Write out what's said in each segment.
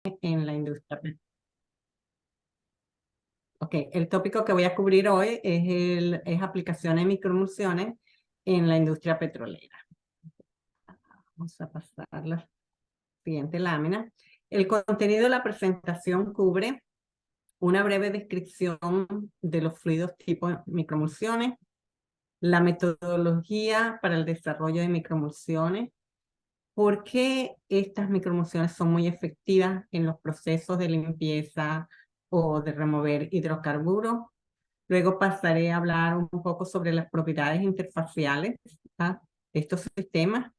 en la industria. Ok, el tópico que voy a cubrir hoy es aplicaciones de microemulsiones en la industria petrolera. Vamos a pasar a la siguiente lámina. El contenido de la presentación cubre una breve descripción de los fluidos tipo microemulsiones, la metodología para el desarrollo de microemulsiones, por qué estas microemulsiones son muy efectivas en los procesos de limpieza o de remover hidrocarburos. Luego pasaré a hablar un poco sobre las propiedades interfaciales de estos sistemas,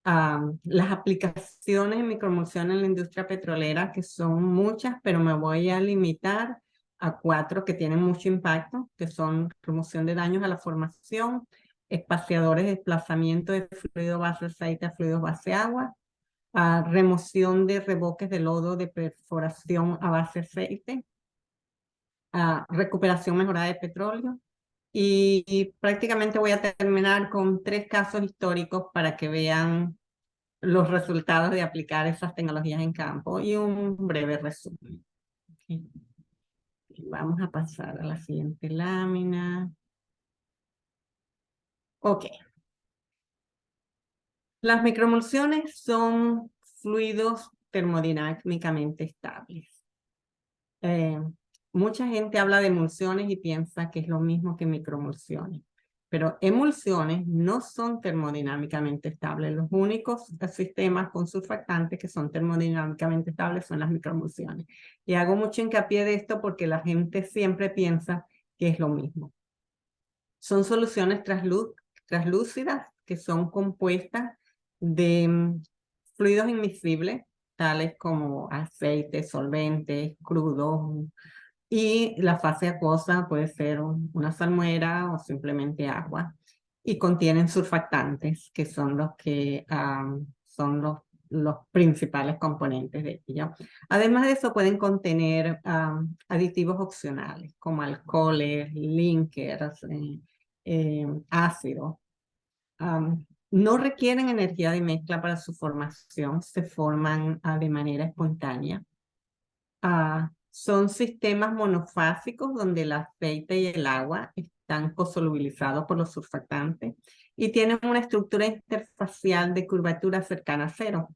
las aplicaciones de microemulsión en la industria petrolera, que son muchas, pero me voy a limitar a 4 que tienen mucho impacto, que son remoción de daños a la formación, espaciadores de desplazamiento de fluido base aceite a fluido base agua, remoción de reboques de lodo de perforación a base aceite, recuperación mejorada de petróleo. Y prácticamente voy a terminar con 3 casos históricos para que vean los resultados de aplicar esas tecnologías en campo y un breve resumen. Okay. Vamos a pasar a la siguiente lámina. Ok. Las microemulsiones son fluidos termodinámicamente estables. Mucha gente habla de emulsiones y piensa que es lo mismo que microemulsiones, pero emulsiones no son termodinámicamente estables. Los únicos sistemas con surfactantes que son termodinámicamente estables son las microemulsiones. Y hago mucho hincapié de esto porque la gente siempre piensa que es lo mismo. Son soluciones translúcidas que son compuestas de fluidos inmiscibles, tales como aceites, solventes, crudos, y la fase acuosa puede ser una salmuera o simplemente agua. Y contienen surfactantes, que son los que son los principales componentes de ello. Además de eso, pueden contener aditivos opcionales, como alcoholes, linkers, ácidos. No requieren energía de mezcla para su formación, se forman de manera espontánea. Son sistemas monofásicos donde el aceite y el agua están cosolubilizados por los surfactantes y tienen una estructura interfacial de curvatura cercana a cero.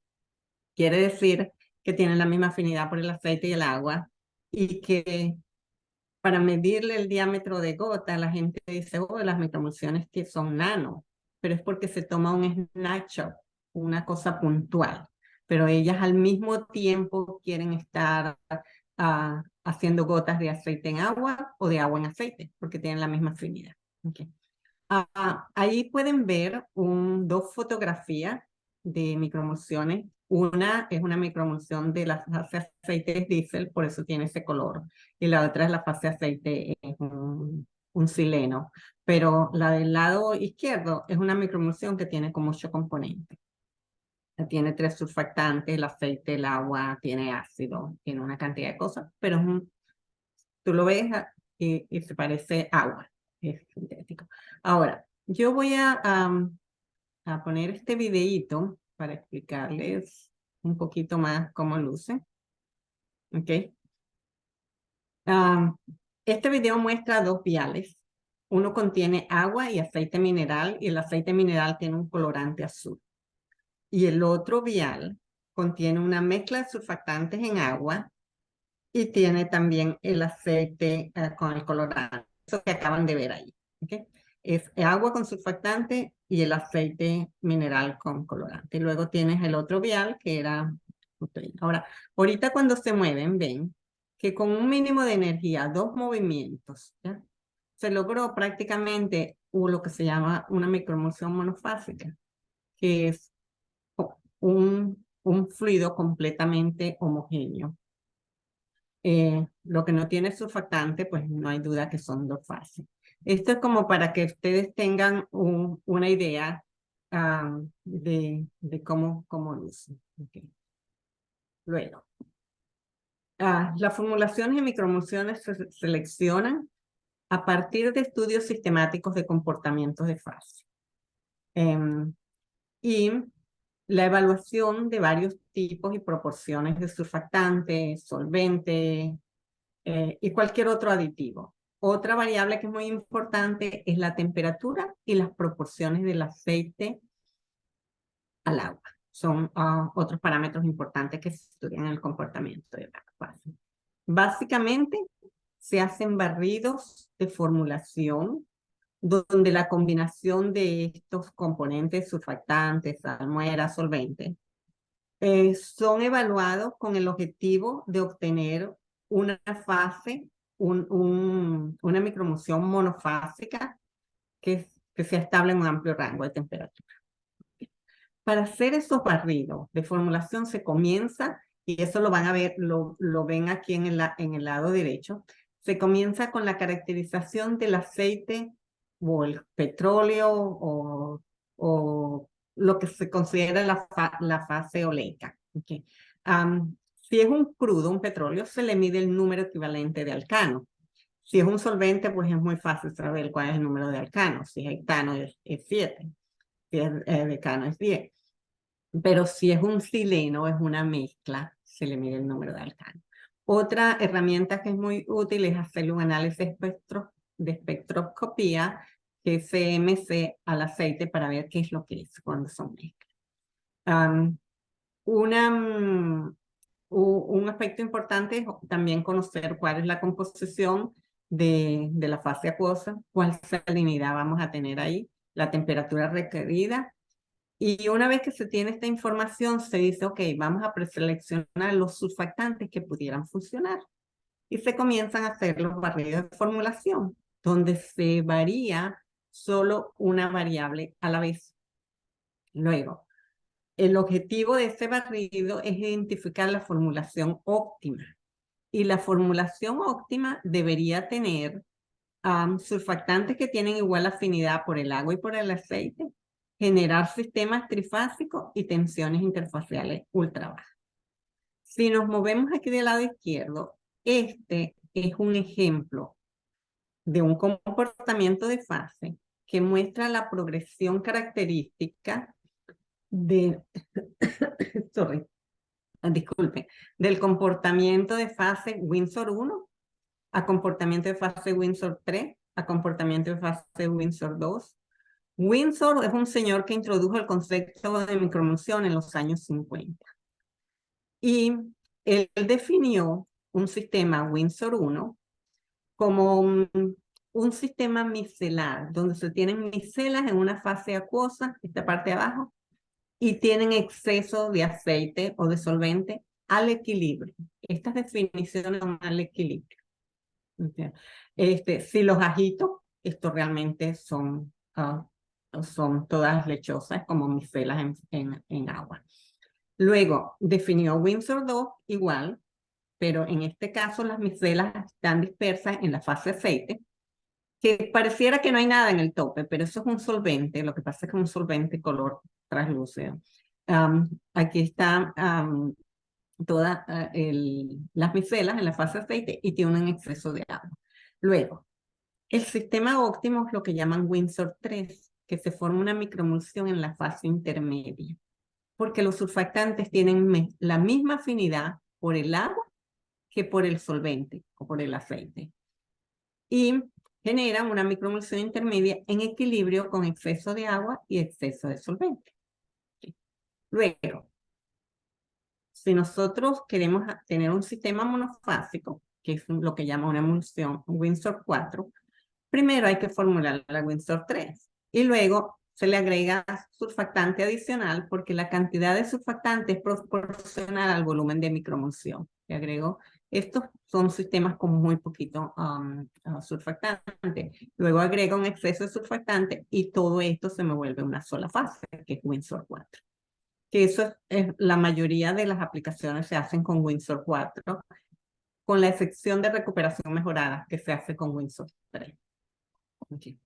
Quiere decir que tienen la misma afinidad por el aceite y el agua y que para medirle el diámetro de gota, la gente dice, oh, las microemulsiones que son nano, pero es porque se toma un snapshot, una cosa puntual, pero ellas al mismo tiempo quieren estar haciendo gotas de aceite en agua o de agua en aceite, porque tienen la misma afinidad. Okay. Ahí pueden ver dos fotografías de microemulsiones. Una es una microemulsión de la fase aceite diésel, por eso tiene ese color. Y la otra es la fase aceite, es un sileno. Pero la del lado izquierdo es una microemulsión que tiene como 8 componentes. Tiene 3 surfactantes, el aceite, el agua, tiene ácido, tiene una cantidad de cosas, pero tú lo ves y se parece agua, es sintético. Ahora, yo voy a poner este videíto para explicarles un poquito más cómo luce. ¿Ok? Este video muestra 2 viales. Uno contiene agua y aceite mineral y el aceite mineral tiene un colorante azul. Y el otro vial contiene una mezcla de surfactantes en agua y tiene también el aceite con el colorante. Eso que acaban de ver ahí. ¿Okay? Es agua con surfactante y el aceite mineral con colorante. Y luego tienes el otro vial que era proteína. Ahora, ahorita cuando se mueven, ven que con un mínimo de energía, 2 movimientos, ¿ya? Se logró prácticamente lo que se llama una microemulsión monofásica, que es un fluido completamente homogéneo. Lo que no tiene surfactante, pues no hay duda que son 2 fases. Esto es como para que ustedes tengan una idea de cómo luce. Okay. Luego, las formulaciones de microemulsiones se seleccionan a partir de estudios sistemáticos de comportamientos de fase. Y la evaluación de varios tipos y proporciones de surfactantes, solventes y cualquier otro aditivo. Otra variable que es muy importante es la temperatura y las proporciones del aceite al agua. Son otros parámetros importantes que se estudian en el comportamiento de la fase. Básicamente, se hacen barridos de formulación donde la combinación de estos componentes surfactantes, salmuera, solventes, son evaluados con el objetivo de obtener una fase, una microemulsión monofásica que sea estable en un amplio rango de temperatura. Para hacer esos barridos de formulación se comienza, y eso lo van a ver, lo ven aquí en el lado derecho, se comienza con la caracterización del aceite o el petróleo o lo que se considera la fase oleica. Okay. Si es un crudo, un petróleo, se le mide el número equivalente de alcano. Si es un solvente, pues es muy fácil saber cuál es el número de alcano. Si es hectano, es 7. Si es decano, es 10. Pero si es un sileno, es una mezcla, se le mide el número de alcano. Otra herramienta que es muy útil es hacer un análisis de espectroscopía, GCMC, al aceite para ver qué es lo que es cuando son mezclas. Un aspecto importante es también conocer cuál es la composición de la fase acuosa, cuál salinidad vamos a tener ahí, la temperatura requerida. Y una vez que se tiene esta información, se dice, ok, vamos a preseleccionar los surfactantes que pudieran funcionar. Y se comienzan a hacer los barridos de formulación, donde se varía solo una variable a la vez. Luego, el objetivo de este barrido es identificar la formulación óptima. Y la formulación óptima debería tener surfactantes que tienen igual afinidad por el agua y por el aceite, generar sistemas trifásicos y tensiones interfaciales ultra bajas. Si nos movemos aquí del lado izquierdo, este es un ejemplo de un comportamiento de fase que muestra la progresión característica de, sorry, disculpe, del comportamiento de fase Windsor 1 a comportamiento de fase Windsor 3, a comportamiento de fase Windsor 2. Windsor es un señor que introdujo el concepto de microemulsión en los años 50. Y él definió un sistema Windsor 1 como un sistema micelar, donde se tienen micelas en una fase acuosa, esta parte de abajo, y tienen exceso de aceite o de solvente al equilibrio. Estas definiciones son al equilibrio. Si los agito, esto realmente son todas lechosas como micelas en agua. Luego definió Windsor 2 igual, pero en este caso las micelas están dispersas en la fase aceite, que pareciera que no hay nada en el tope, pero eso es un solvente, lo que pasa es que es un solvente color translúcido. Aquí están todas las micelas en la fase aceite y tienen un exceso de agua. Luego, el sistema óptimo es lo que llaman Windsor 3, que se forma una microemulsión en la fase intermedia, porque los surfactantes tienen la misma afinidad por el agua que por el solvente o por el aceite. Y generan una microemulsión intermedia en equilibrio con exceso de agua y exceso de solvente. Luego, si nosotros queremos tener un sistema monofásico, que es lo que llama una emulsión Windsor 4, primero hay que formular la Windsor 3 y luego se le agrega surfactante adicional porque la cantidad de surfactante es proporcional al volumen de microemulsión. Le agrego, estos son sistemas con muy poquito surfactante. Luego agrego un exceso de surfactante y todo esto se me vuelve una sola fase, que es Windsor 4. Que eso es la mayoría de las aplicaciones se hacen con Windsor 4, con la excepción de recuperación mejorada que se hace con Windsor 3. Okay.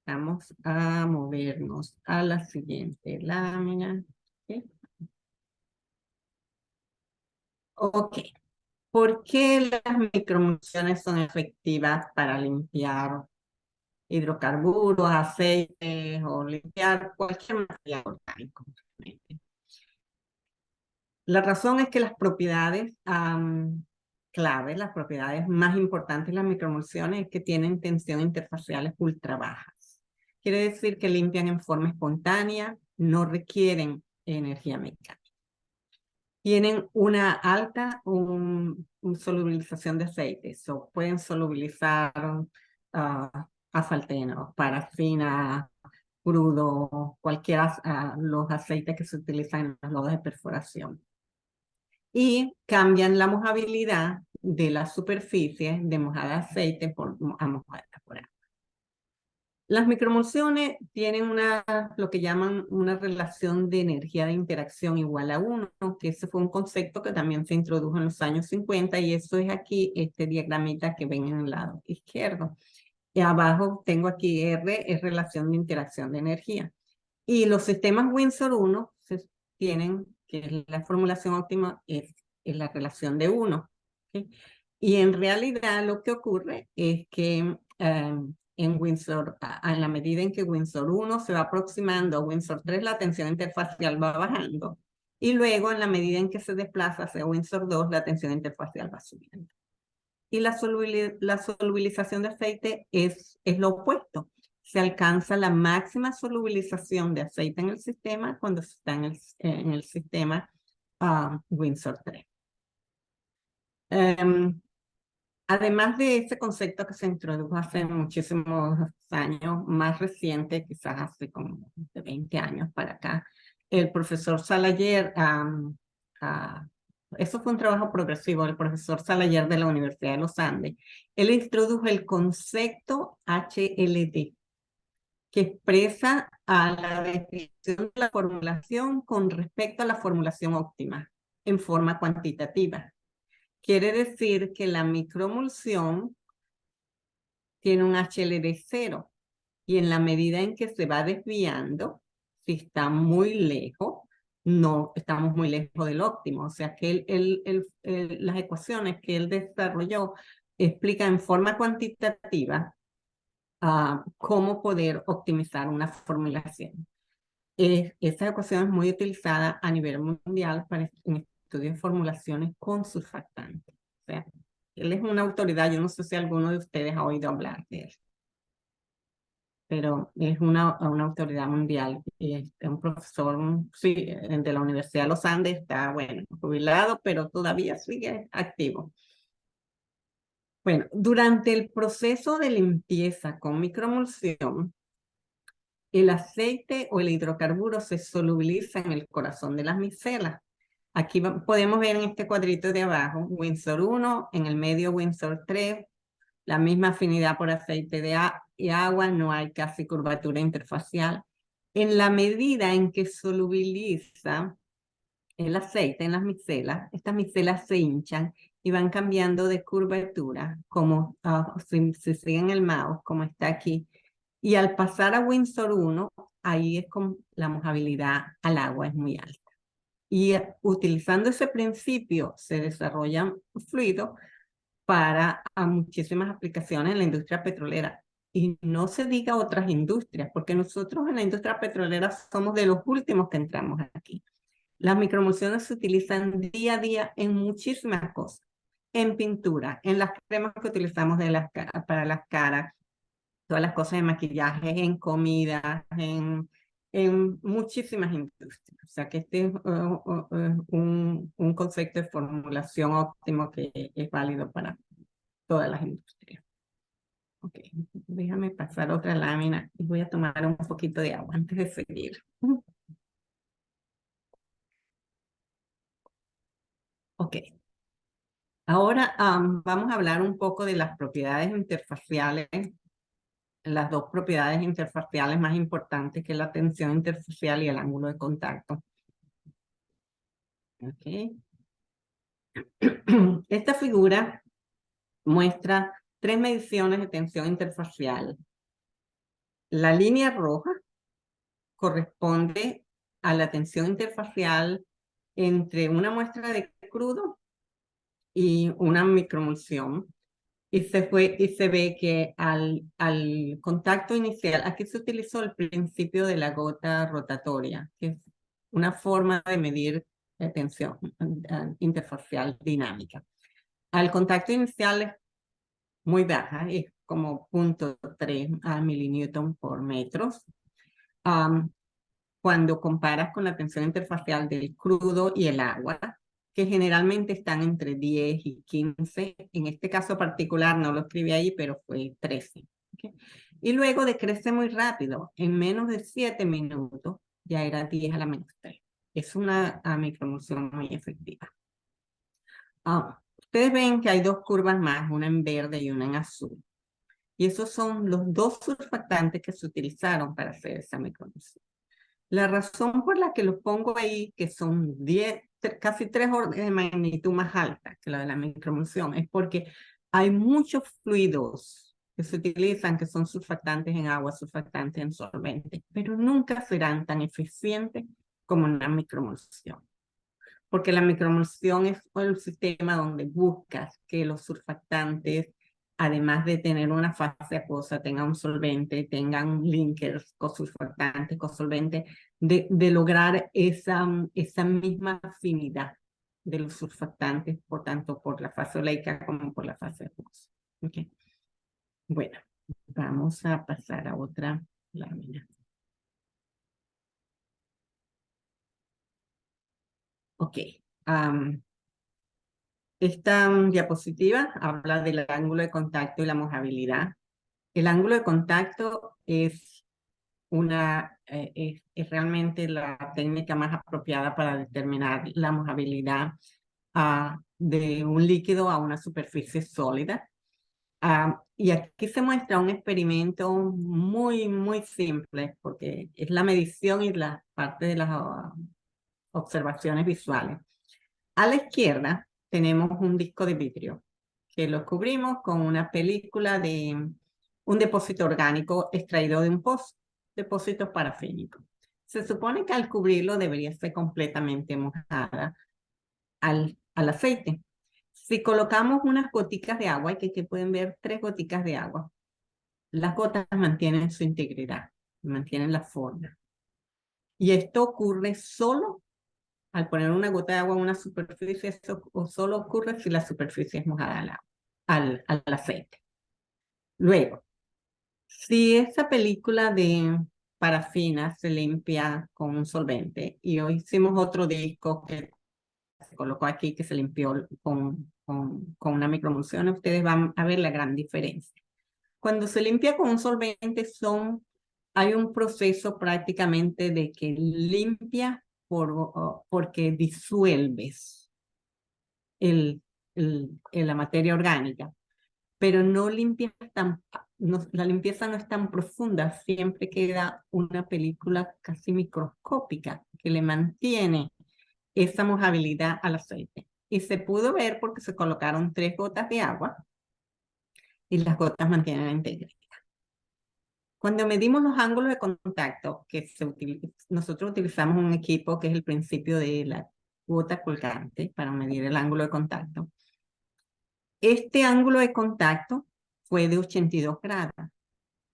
Vamos a movernos a la siguiente lámina. Okay. Ok. ¿Por qué las microemulsiones son efectivas para limpiar hidrocarburos, aceites o limpiar cualquier material orgánico? La razón es que las propiedades clave, las propiedades más importantes de las microemulsiones es que tienen tensión interfaciales ultra bajas. Quiere decir que limpian en forma espontánea, no requieren energía mecánica. Tienen una alta solubilización de aceites, o pueden solubilizar asfalteno, parafina, crudo, cualquiera los aceites que se utilizan en los lodos de perforación. Y cambian la mojabilidad de la superficie de mojada de aceite a mojada por agua. Las microemulsiones tienen lo que llaman una relación de energía de interacción igual a 1, que ese fue un concepto que también se introdujo en los años 50, y eso es aquí, este diagramita que ven en el lado izquierdo. Y abajo tengo aquí R, es relación de interacción de energía. Y los sistemas Windsor 1 tienen, que es la formulación óptima, es la relación de 1. ¿Okay? Y en realidad lo que ocurre es que en Windsor, en la medida en que Windsor 1 se va aproximando a Windsor 3, la tensión interfacial va bajando. Y luego, en la medida en que se desplaza hacia Windsor 2, la tensión interfacial va subiendo. Y la solubilización de aceite es lo opuesto. Se alcanza la máxima solubilización de aceite en el sistema cuando se está en el sistema Windsor 3. Además de ese concepto que se introdujo hace muchísimos años, más reciente, quizás hace como de 20 años para acá, el profesor Salayer, eso fue un trabajo progresivo del profesor Salayer de la Universidad de los Andes. Él introdujo el concepto HLD, que expresa a la definición de la formulación con respecto a la formulación óptima en forma cuantitativa. Quiere decir que la microemulsión tiene un HLD 0, y en la medida en que se va desviando, si está muy lejos, no estamos muy lejos del óptimo. O sea que las ecuaciones que él desarrolló explican en forma cuantitativa cómo poder optimizar una formulación. Esta ecuación es muy utilizada a nivel mundial para estudios de formulaciones con surfactantes. O sea, él es una autoridad, yo no sé si alguno de ustedes ha oído hablar de él, pero es una autoridad mundial. Es un profesor, sí, de la Universidad de los Andes, está, bueno, jubilado, pero todavía sigue activo. Bueno, durante el proceso de limpieza con microemulsión, el aceite o el hidrocarburo se solubiliza en el corazón de las micelas. Aquí podemos ver en este cuadrito de abajo, Windsor 1, en el medio Windsor 3, la misma afinidad por aceite y agua, no hay casi curvatura interfacial. En la medida en que solubiliza el aceite en las micelas, estas micelas se hinchan y van cambiando de curvatura, como si siguen el mouse, como está aquí. Y al pasar a Windsor 1, ahí es como la mojabilidad al agua es muy alta. Y utilizando ese principio se desarrollan fluidos para muchísimas aplicaciones en la industria petrolera. Y no se diga otras industrias, porque nosotros en la industria petrolera somos de los últimos que entramos aquí. Las microemulsiones se utilizan día a día en muchísimas cosas. En pintura, en las cremas que utilizamos para las caras, todas las cosas de maquillaje, en comida, en muchísimas industrias. O sea que este es un concepto de formulación óptimo que es válido para todas las industrias. Ok, déjame pasar otra lámina y voy a tomar un poquito de agua antes de seguir. Ok. Ahora vamos a hablar un poco de las propiedades interfaciales, las dos propiedades interfaciales más importantes, que es la tensión interfacial y el ángulo de contacto. Okay. Esta figura muestra 3 mediciones de tensión interfacial. La línea roja corresponde a la tensión interfacial entre una muestra de crudo y una microemulsión. Y se ve que al contacto inicial, aquí se utilizó el principio de la gota rotatoria, que una forma de medir la tensión interfacial dinámica. Al contacto inicial es muy baja, es como 0.3 milinewton por metros. Cuando comparas con la tensión interfacial del crudo y el agua, que generalmente están entre 10 y 15. En este caso particular no lo escribí ahí, pero fue 13. ¿Okay? Y luego decrece muy rápido. En menos de 7 minutos ya era 10 a la menos 3. Es una microemulsión muy efectiva. Ustedes ven que hay dos curvas más, una en verde y una en azul. Y esos son los dos surfactantes que se utilizaron para hacer esa microemulsión. La razón por la que los pongo ahí, que son 10, casi 3 órdenes de magnitud más alta que la de la microemulsión, es porque hay muchos fluidos que se utilizan, que son surfactantes en agua, surfactantes en solventes, pero nunca serán tan eficientes como una microemulsión. Porque la microemulsión es el sistema donde buscas que los surfactantes, además de tener una fase acuosa, tengan un solvente, tengan linkers, cosurfactantes, cosolventes, de lograr esa misma afinidad de los surfactantes, por tanto, por la fase oleica como por la fase acuosa. Okay. Bueno, vamos a pasar a otra lámina. Ok. Esta diapositiva habla del ángulo de contacto y la mojabilidad. El ángulo de contacto es es realmente la técnica más apropiada para determinar la mojabilidad de un líquido a una superficie sólida. Y aquí se muestra un experimento muy, muy simple, porque es la medición y la parte de las observaciones visuales. A la izquierda tenemos un disco de vidrio que lo cubrimos con una película de un depósito orgánico extraído de un pozo, depósito parafínico. Se supone que al cubrirlo debería ser completamente mojada al aceite. Si colocamos unas goticas de agua, y que pueden ver 3 goticas de agua, las gotas mantienen su integridad, mantienen la forma. Y esto ocurre solo al poner una gota de agua en una superficie, eso solo ocurre si la superficie es mojada al aceite. Luego, si esa película de parafina se limpia con un solvente, y hoy hicimos otro disco que se colocó aquí que se limpió con una microemulsión, ustedes van a ver la gran diferencia. Cuando se limpia con un solvente hay un proceso prácticamente de que limpia porque disuelves la materia orgánica, pero no limpias la limpieza no es tan profunda, siempre queda una película casi microscópica que le mantiene esa mojabilidad al aceite. Y se pudo ver porque se colocaron 3 gotas de agua y las gotas mantienen la integridad. Cuando medimos los ángulos de contacto, nosotros utilizamos un equipo que es el principio de la gota colgante para medir el ángulo de contacto. Este ángulo de contacto fue de 82 grados.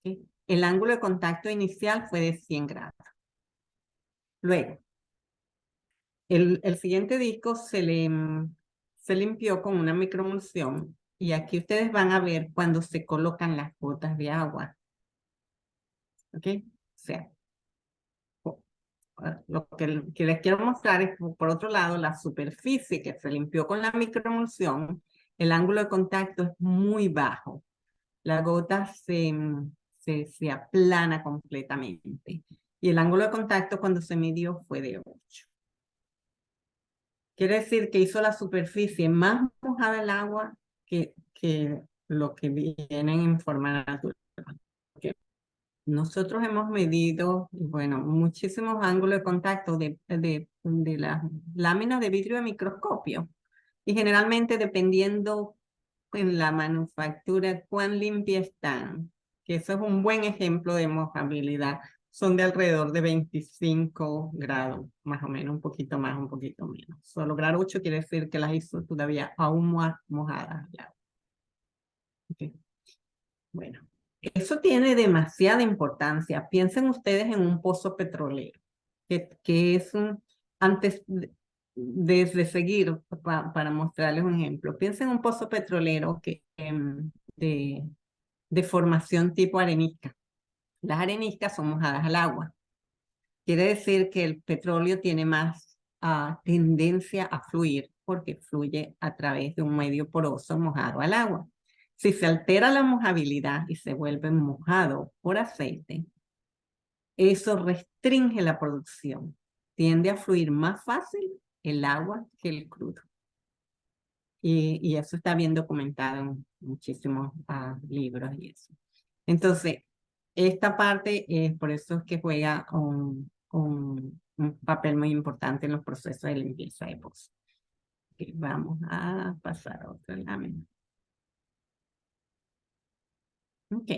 ¿Sí? El ángulo de contacto inicial fue de 100 grados. Luego, el siguiente disco se limpió con una microemulsión y aquí ustedes van a ver cuando se colocan las gotas de agua. ¿Ok? O sea, lo que les quiero mostrar es, por otro lado, la superficie que se limpió con la microemulsión, el ángulo de contacto es muy bajo. La gota se aplana completamente. Y el ángulo de contacto cuando se midió fue de 8. Quiere decir que hizo la superficie más mojada el agua que lo que viene en forma natural. Okay. Nosotros hemos medido, bueno, muchísimos ángulos de contacto de las láminas de vidrio de microscopio. Y generalmente dependiendo en la manufactura cuán limpia están, que eso es un buen ejemplo de mojabilidad, son de alrededor de 25 grados, más o menos, un poquito más, un poquito menos. Solo lograr 8 quiere decir que las hizo todavía aún más mojadas. Okay. Bueno, eso tiene demasiada importancia. Piensen ustedes en un pozo petrolero. que es antes de seguir, para mostrarles un ejemplo, piensen en un pozo petrolero de formación tipo arenisca. Las areniscas son mojadas al agua. Quiere decir que el petróleo tiene más tendencia a fluir porque fluye a través de un medio poroso mojado al agua. Si se altera la mojabilidad y se vuelve mojado por aceite, eso restringe la producción. Tiende a fluir más fácil el agua que el crudo. Y eso está bien documentado en muchísimos libros y eso. Entonces, esta parte es por eso es que juega un papel muy importante en los procesos de limpieza de pozos. Okay, vamos a pasar a otra lámina. Ok.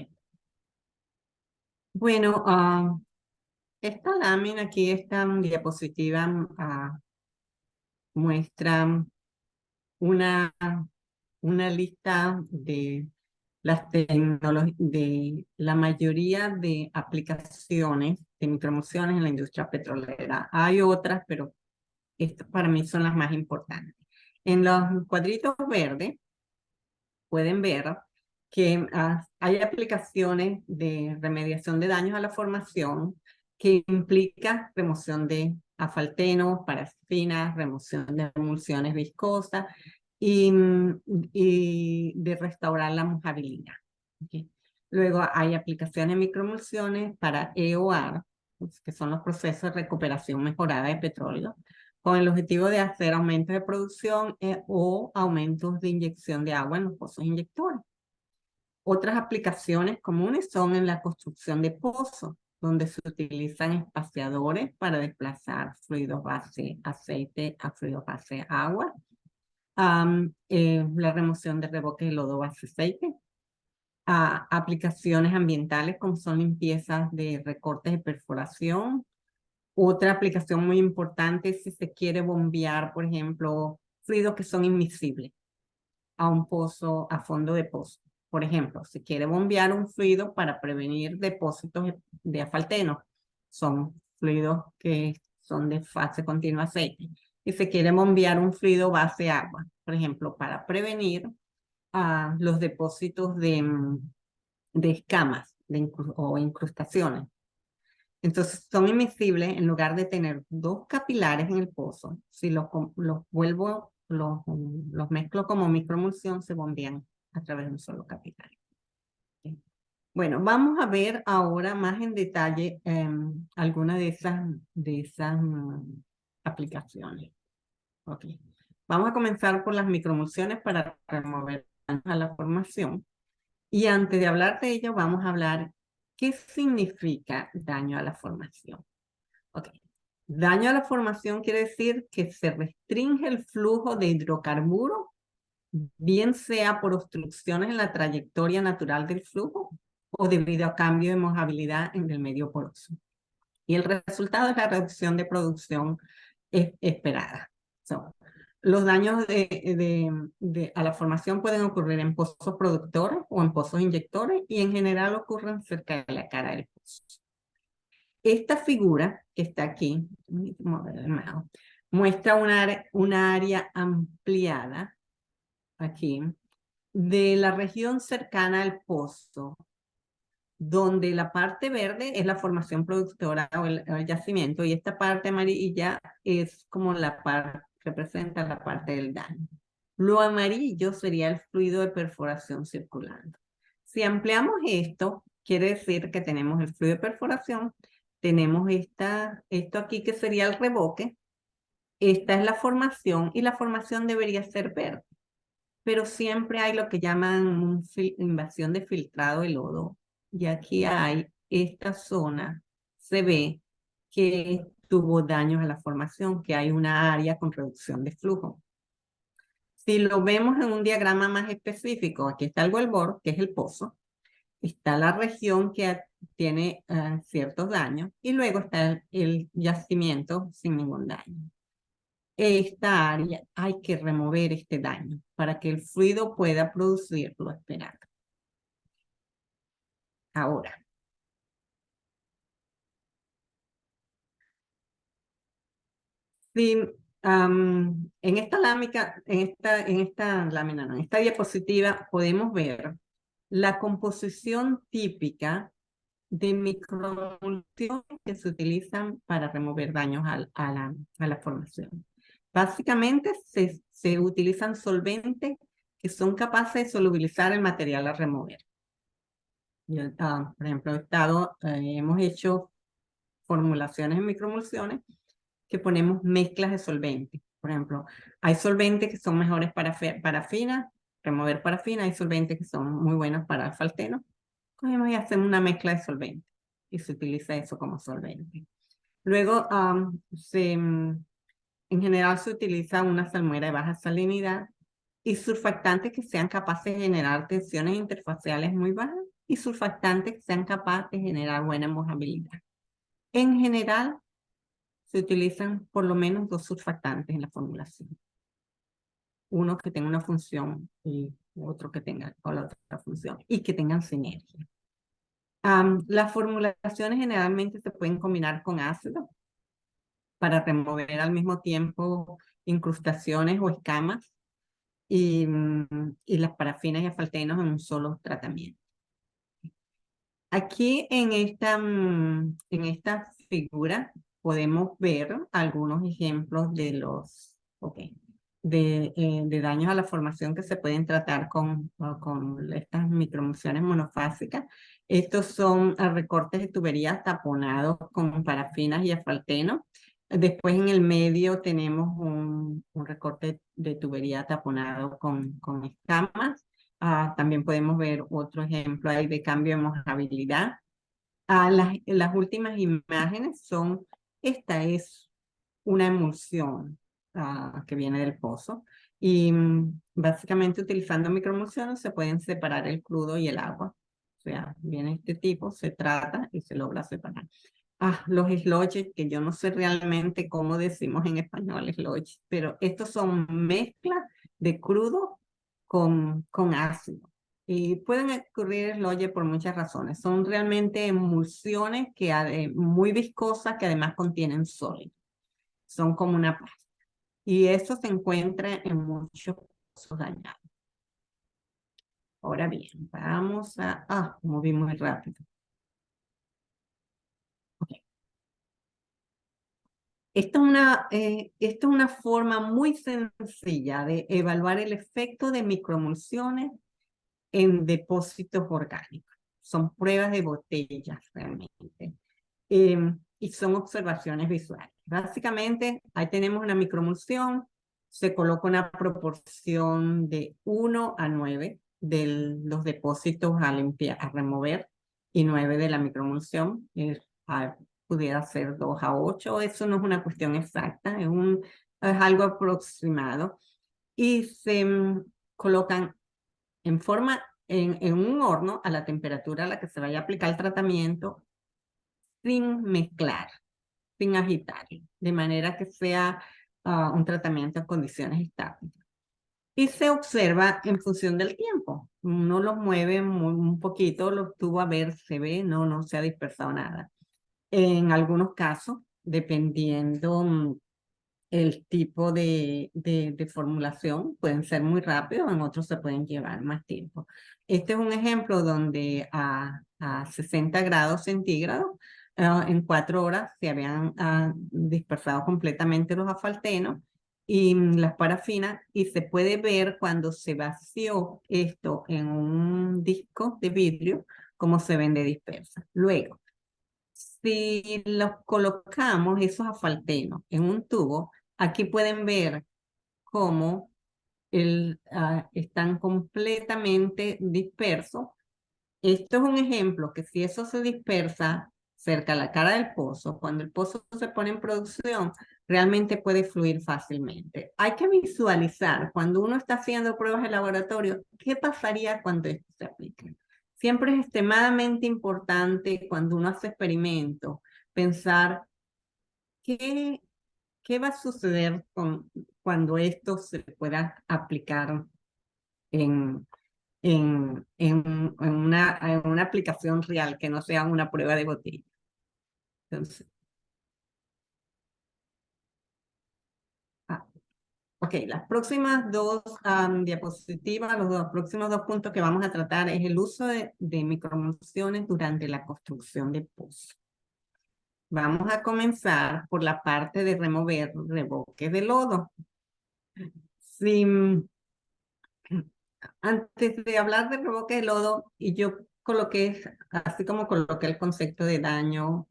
Bueno, esta lámina aquí, esta diapositiva, muestra una, una lista de de la mayoría de aplicaciones de microemulsiones en la industria petrolera. Hay otras, pero estas para mí son las más importantes. En los cuadritos verdes pueden ver que hay aplicaciones de remediación de daños a la formación que implica remoción de asfaltenos, parafinas, remoción de emulsiones viscosas y, y de restaurar la mojabilidad. ¿Okay? Luego hay aplicaciones de microemulsiones para EOR, que son los procesos de recuperación mejorada de petróleo, con el objetivo de hacer aumentos de producción o aumentos de inyección de agua en los pozos inyectores. Otras aplicaciones comunes son en la construcción de pozos, donde se utilizan espaciadores para desplazar fluidos base aceite a fluidos base agua. La remoción de revoques de lodo base aceite. Aplicaciones ambientales como son limpiezas de recortes de perforación. Otra aplicación muy importante es si se quiere bombear, por ejemplo, fluidos que son inmiscibles a un pozo, a fondo de pozo. Por ejemplo, si quiere bombear un fluido para prevenir depósitos de asfaltenos, son fluidos que son de fase continua aceite. Y se quiere bombear un fluido base agua, por ejemplo, para prevenir los depósitos de escamas o incrustaciones. Entonces son inmiscibles en lugar de tener dos capilares en el pozo. Si los mezclo como microemulsión, se bombean a través de un solo capilar. ¿Okay? Bueno, vamos a ver ahora más en detalle algunas de esas aplicaciones. Okay. Vamos a comenzar por las microemulsiones para remover a la formación. Y antes de hablar de ello, vamos a hablar qué significa daño a la formación. Okay. Daño a la formación quiere decir que se restringe el flujo de hidrocarburos, bien sea por obstrucciones en la trayectoria natural del flujo o debido a cambio de mojabilidad en el medio poroso. Y el resultado es la reducción de producción esperada. Los daños a la formación pueden ocurrir en pozos productores o en pozos inyectores y en general ocurren cerca de la cara del pozo. Esta figura que está aquí, muestra una área ampliada aquí de la región cercana al pozo, donde la parte verde es la formación productora o el yacimiento y esta parte amarilla es como la parte, representa la parte del daño. Lo amarillo sería el fluido de perforación circulando. Si ampliamos esto, quiere decir que tenemos el fluido de perforación, tenemos esto aquí que sería el revoque, esta es la formación y la formación debería ser verde, pero siempre hay lo que llaman invasión de filtrado de lodo y aquí hay esta zona, se ve que tuvo daños a la formación, que hay una área con reducción de flujo. Si lo vemos en un diagrama más específico, aquí está el wellbore, que es el pozo, está la región que tiene ciertos daños y luego está el yacimiento sin ningún daño. Esta área hay que remover este daño para que el fluido pueda producir lo esperado. Ahora, Sí, en esta lámina, en esta diapositiva podemos ver la composición típica de microemulsiones que se utilizan para remover daños a la formación. Básicamente se utilizan solventes que son capaces de solubilizar el material a remover. Por ejemplo, hemos hecho formulaciones en microemulsiones que ponemos mezclas de solventes. Por ejemplo, hay solventes que son mejores para parafina, remover parafina, hay solventes que son muy buenos para asfalteno. Cogemos y hacemos una mezcla de solventes y se utiliza eso como solvente. Luego, en general se utiliza una salmuera de baja salinidad y surfactantes que sean capaces de generar tensiones interfaciales muy bajas y surfactantes que sean capaces de generar buena mojabilidad. En general, se utilizan por lo menos 2 surfactantes en la formulación. Uno que tenga una función y otro que tenga la otra función y que tengan sinergia. Las formulaciones generalmente se pueden combinar con ácido para remover al mismo tiempo incrustaciones o escamas y las parafinas y asfaltenos en un solo tratamiento. Aquí en esta figura podemos ver algunos ejemplos de daños a la formación que se pueden tratar con estas microemulsiones monofásicas. Estos son recortes de tuberías taponados con parafinas y asfalteno. Después en el medio tenemos un recorte de tubería taponado con escamas. También podemos ver otro ejemplo ahí de cambio de mojabilidad. Las últimas imágenes esta es una emulsión que viene del pozo y básicamente utilizando microemulsiones se pueden separar el crudo y el agua. O sea, viene este tipo, se trata y se logra separar. Los sludges, que yo no sé realmente cómo decimos en español sludge, pero estos son mezclas de crudo con ácido. Y pueden ocurrir sludges por muchas razones. Son realmente emulsiones muy viscosas que además contienen sólido. Son como una pasta. Y eso se encuentra en muchos pozos dañados. Ahora bien, vamos moví muy rápido. Okay. Esto es una forma muy sencilla de evaluar el efecto de microemulsiones en depósitos orgánicos. Son pruebas de botellas realmente. Y son observaciones visuales. Básicamente, ahí tenemos una microemulsión, se coloca una proporción de 1 a 9 de los depósitos a remover y 9 de la microemulsión. Pudiera ser 2 a 8, eso no es una cuestión exacta, es algo aproximado. Y se colocan en un horno a la temperatura a la que se vaya a aplicar el tratamiento sin mezclar, sin agitar, de manera que sea un tratamiento en condiciones estáticas. Y se observa en función del tiempo. Uno los mueve un poquito, los tuvo a ver, se ve, no se ha dispersado nada. En algunos casos, dependiendo el tipo de formulación, pueden ser muy rápidos, en otros se pueden llevar más tiempo. Este es un ejemplo donde a 60 grados centígrados, en 4 horas se habían dispersado completamente los asfaltenos y las parafinas, y se puede ver cuando se vació esto en un disco de vidrio, cómo se ven de dispersa. Luego, si los colocamos esos asfaltenos en un tubo, aquí pueden ver cómo están completamente dispersos. Esto es un ejemplo que si eso se dispersa cerca a la cara del pozo, cuando el pozo se pone en producción, realmente puede fluir fácilmente. Hay que visualizar cuando uno está haciendo pruebas de laboratorio, ¿qué pasaría cuando esto se aplique? Siempre es extremadamente importante cuando uno hace experimentos pensar qué, qué va a suceder cuando esto se pueda aplicar en, en una aplicación real, que no sea una prueba de botella. Entonces, Ok, las próximas dos diapositivas, los próximos dos puntos que vamos a tratar es el uso de microemulsiones durante la construcción de pozos. Vamos a comenzar por la parte de remover revoque de lodo. Si, antes de hablar de revoque de lodo, y yo coloqué, así como coloqué el concepto de daño,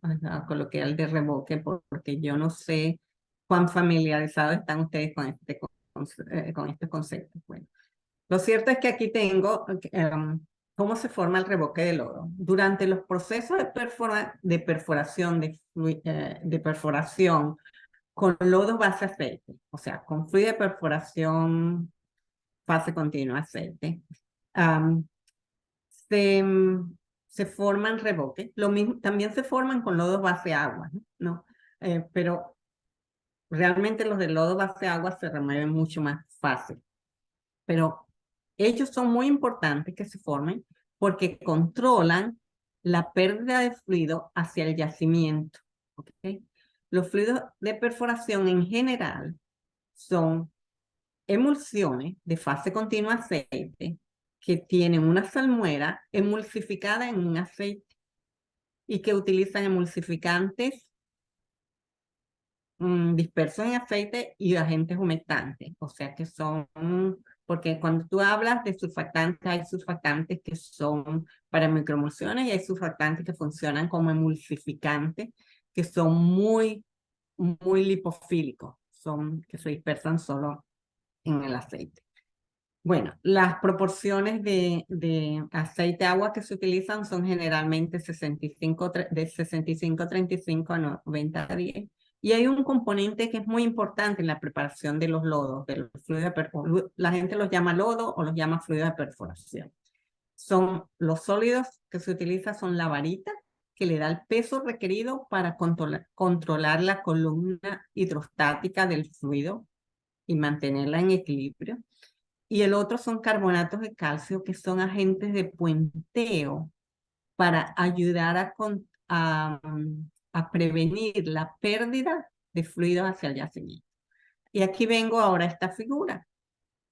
coloqué el de revoque, porque yo no sé cuán familiarizados están ustedes con este concepto. Bueno, lo cierto es que aquí tengo cómo se forma el revoque de lodo. Durante los procesos de perforación, de perforación con lodos base aceite, o sea, con fluido de perforación fase continua aceite, am, se, se forman revoques. Lo mismo, también se forman con lodos base agua, ¿no? Pero realmente los de lodo base agua se remueven mucho más fácil. Pero ellos son muy importantes que se formen porque controlan la pérdida de fluido hacia el yacimiento. ¿Okay? Los fluidos de perforación en general son emulsiones de fase continua aceite que tienen una salmuera emulsificada en un aceite y que utilizan emulsificantes dispersos en aceite y agentes humectantes. O sea que son, porque cuando tú hablas de surfactantes, hay surfactantes que son para microemulsiones y hay surfactantes que funcionan como emulsificantes, que son muy lipofílicos, que se dispersan solo en el aceite. Bueno, las proporciones de aceite-agua que se utilizan son generalmente 65, de 65-35 a 90-10. Y hay un componente que es muy importante en la preparación de los lodos, de los fluidos de perforación. La gente los llama lodo o los llama fluidos de perforación. Son los sólidos que se utilizan, son la varita, que le da el peso requerido para controlar la columna hidrostática del fluido y mantenerla en equilibrio. Y el otro son carbonatos de calcio, que son agentes de puenteo para ayudar a prevenir la pérdida de fluidos hacia el yacimiento. Y aquí vengo ahora a esta figura.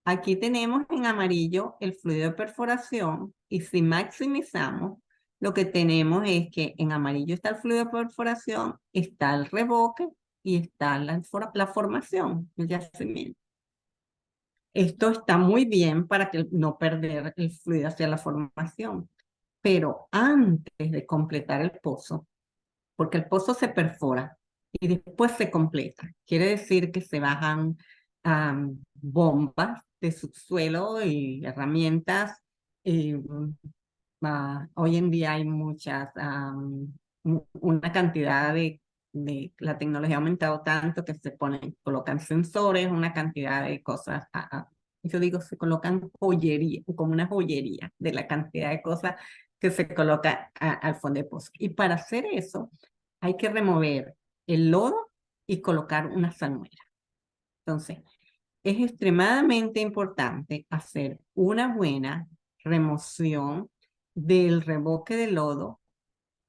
Aquí tenemos en amarillo el fluido de perforación y si maximizamos, lo que tenemos es que en amarillo está el fluido de perforación, está el revoque y está la formación, el yacimiento. Esto está muy bien para que no perder el fluido hacia la formación. Pero antes de completar el pozo, porque el pozo se perfora y después se completa, quiere decir que se bajan bombas de subsuelo y herramientas. Y, hoy en día hay una cantidad la tecnología ha aumentado tanto que colocan sensores, una cantidad de cosas. Yo digo, se colocan joyería, como una joyería de la cantidad de cosas que se coloca al fondo de pozo. Y para hacer eso, hay que remover el lodo y colocar una salmuera. Entonces, es extremadamente importante hacer una buena remoción del revoque de lodo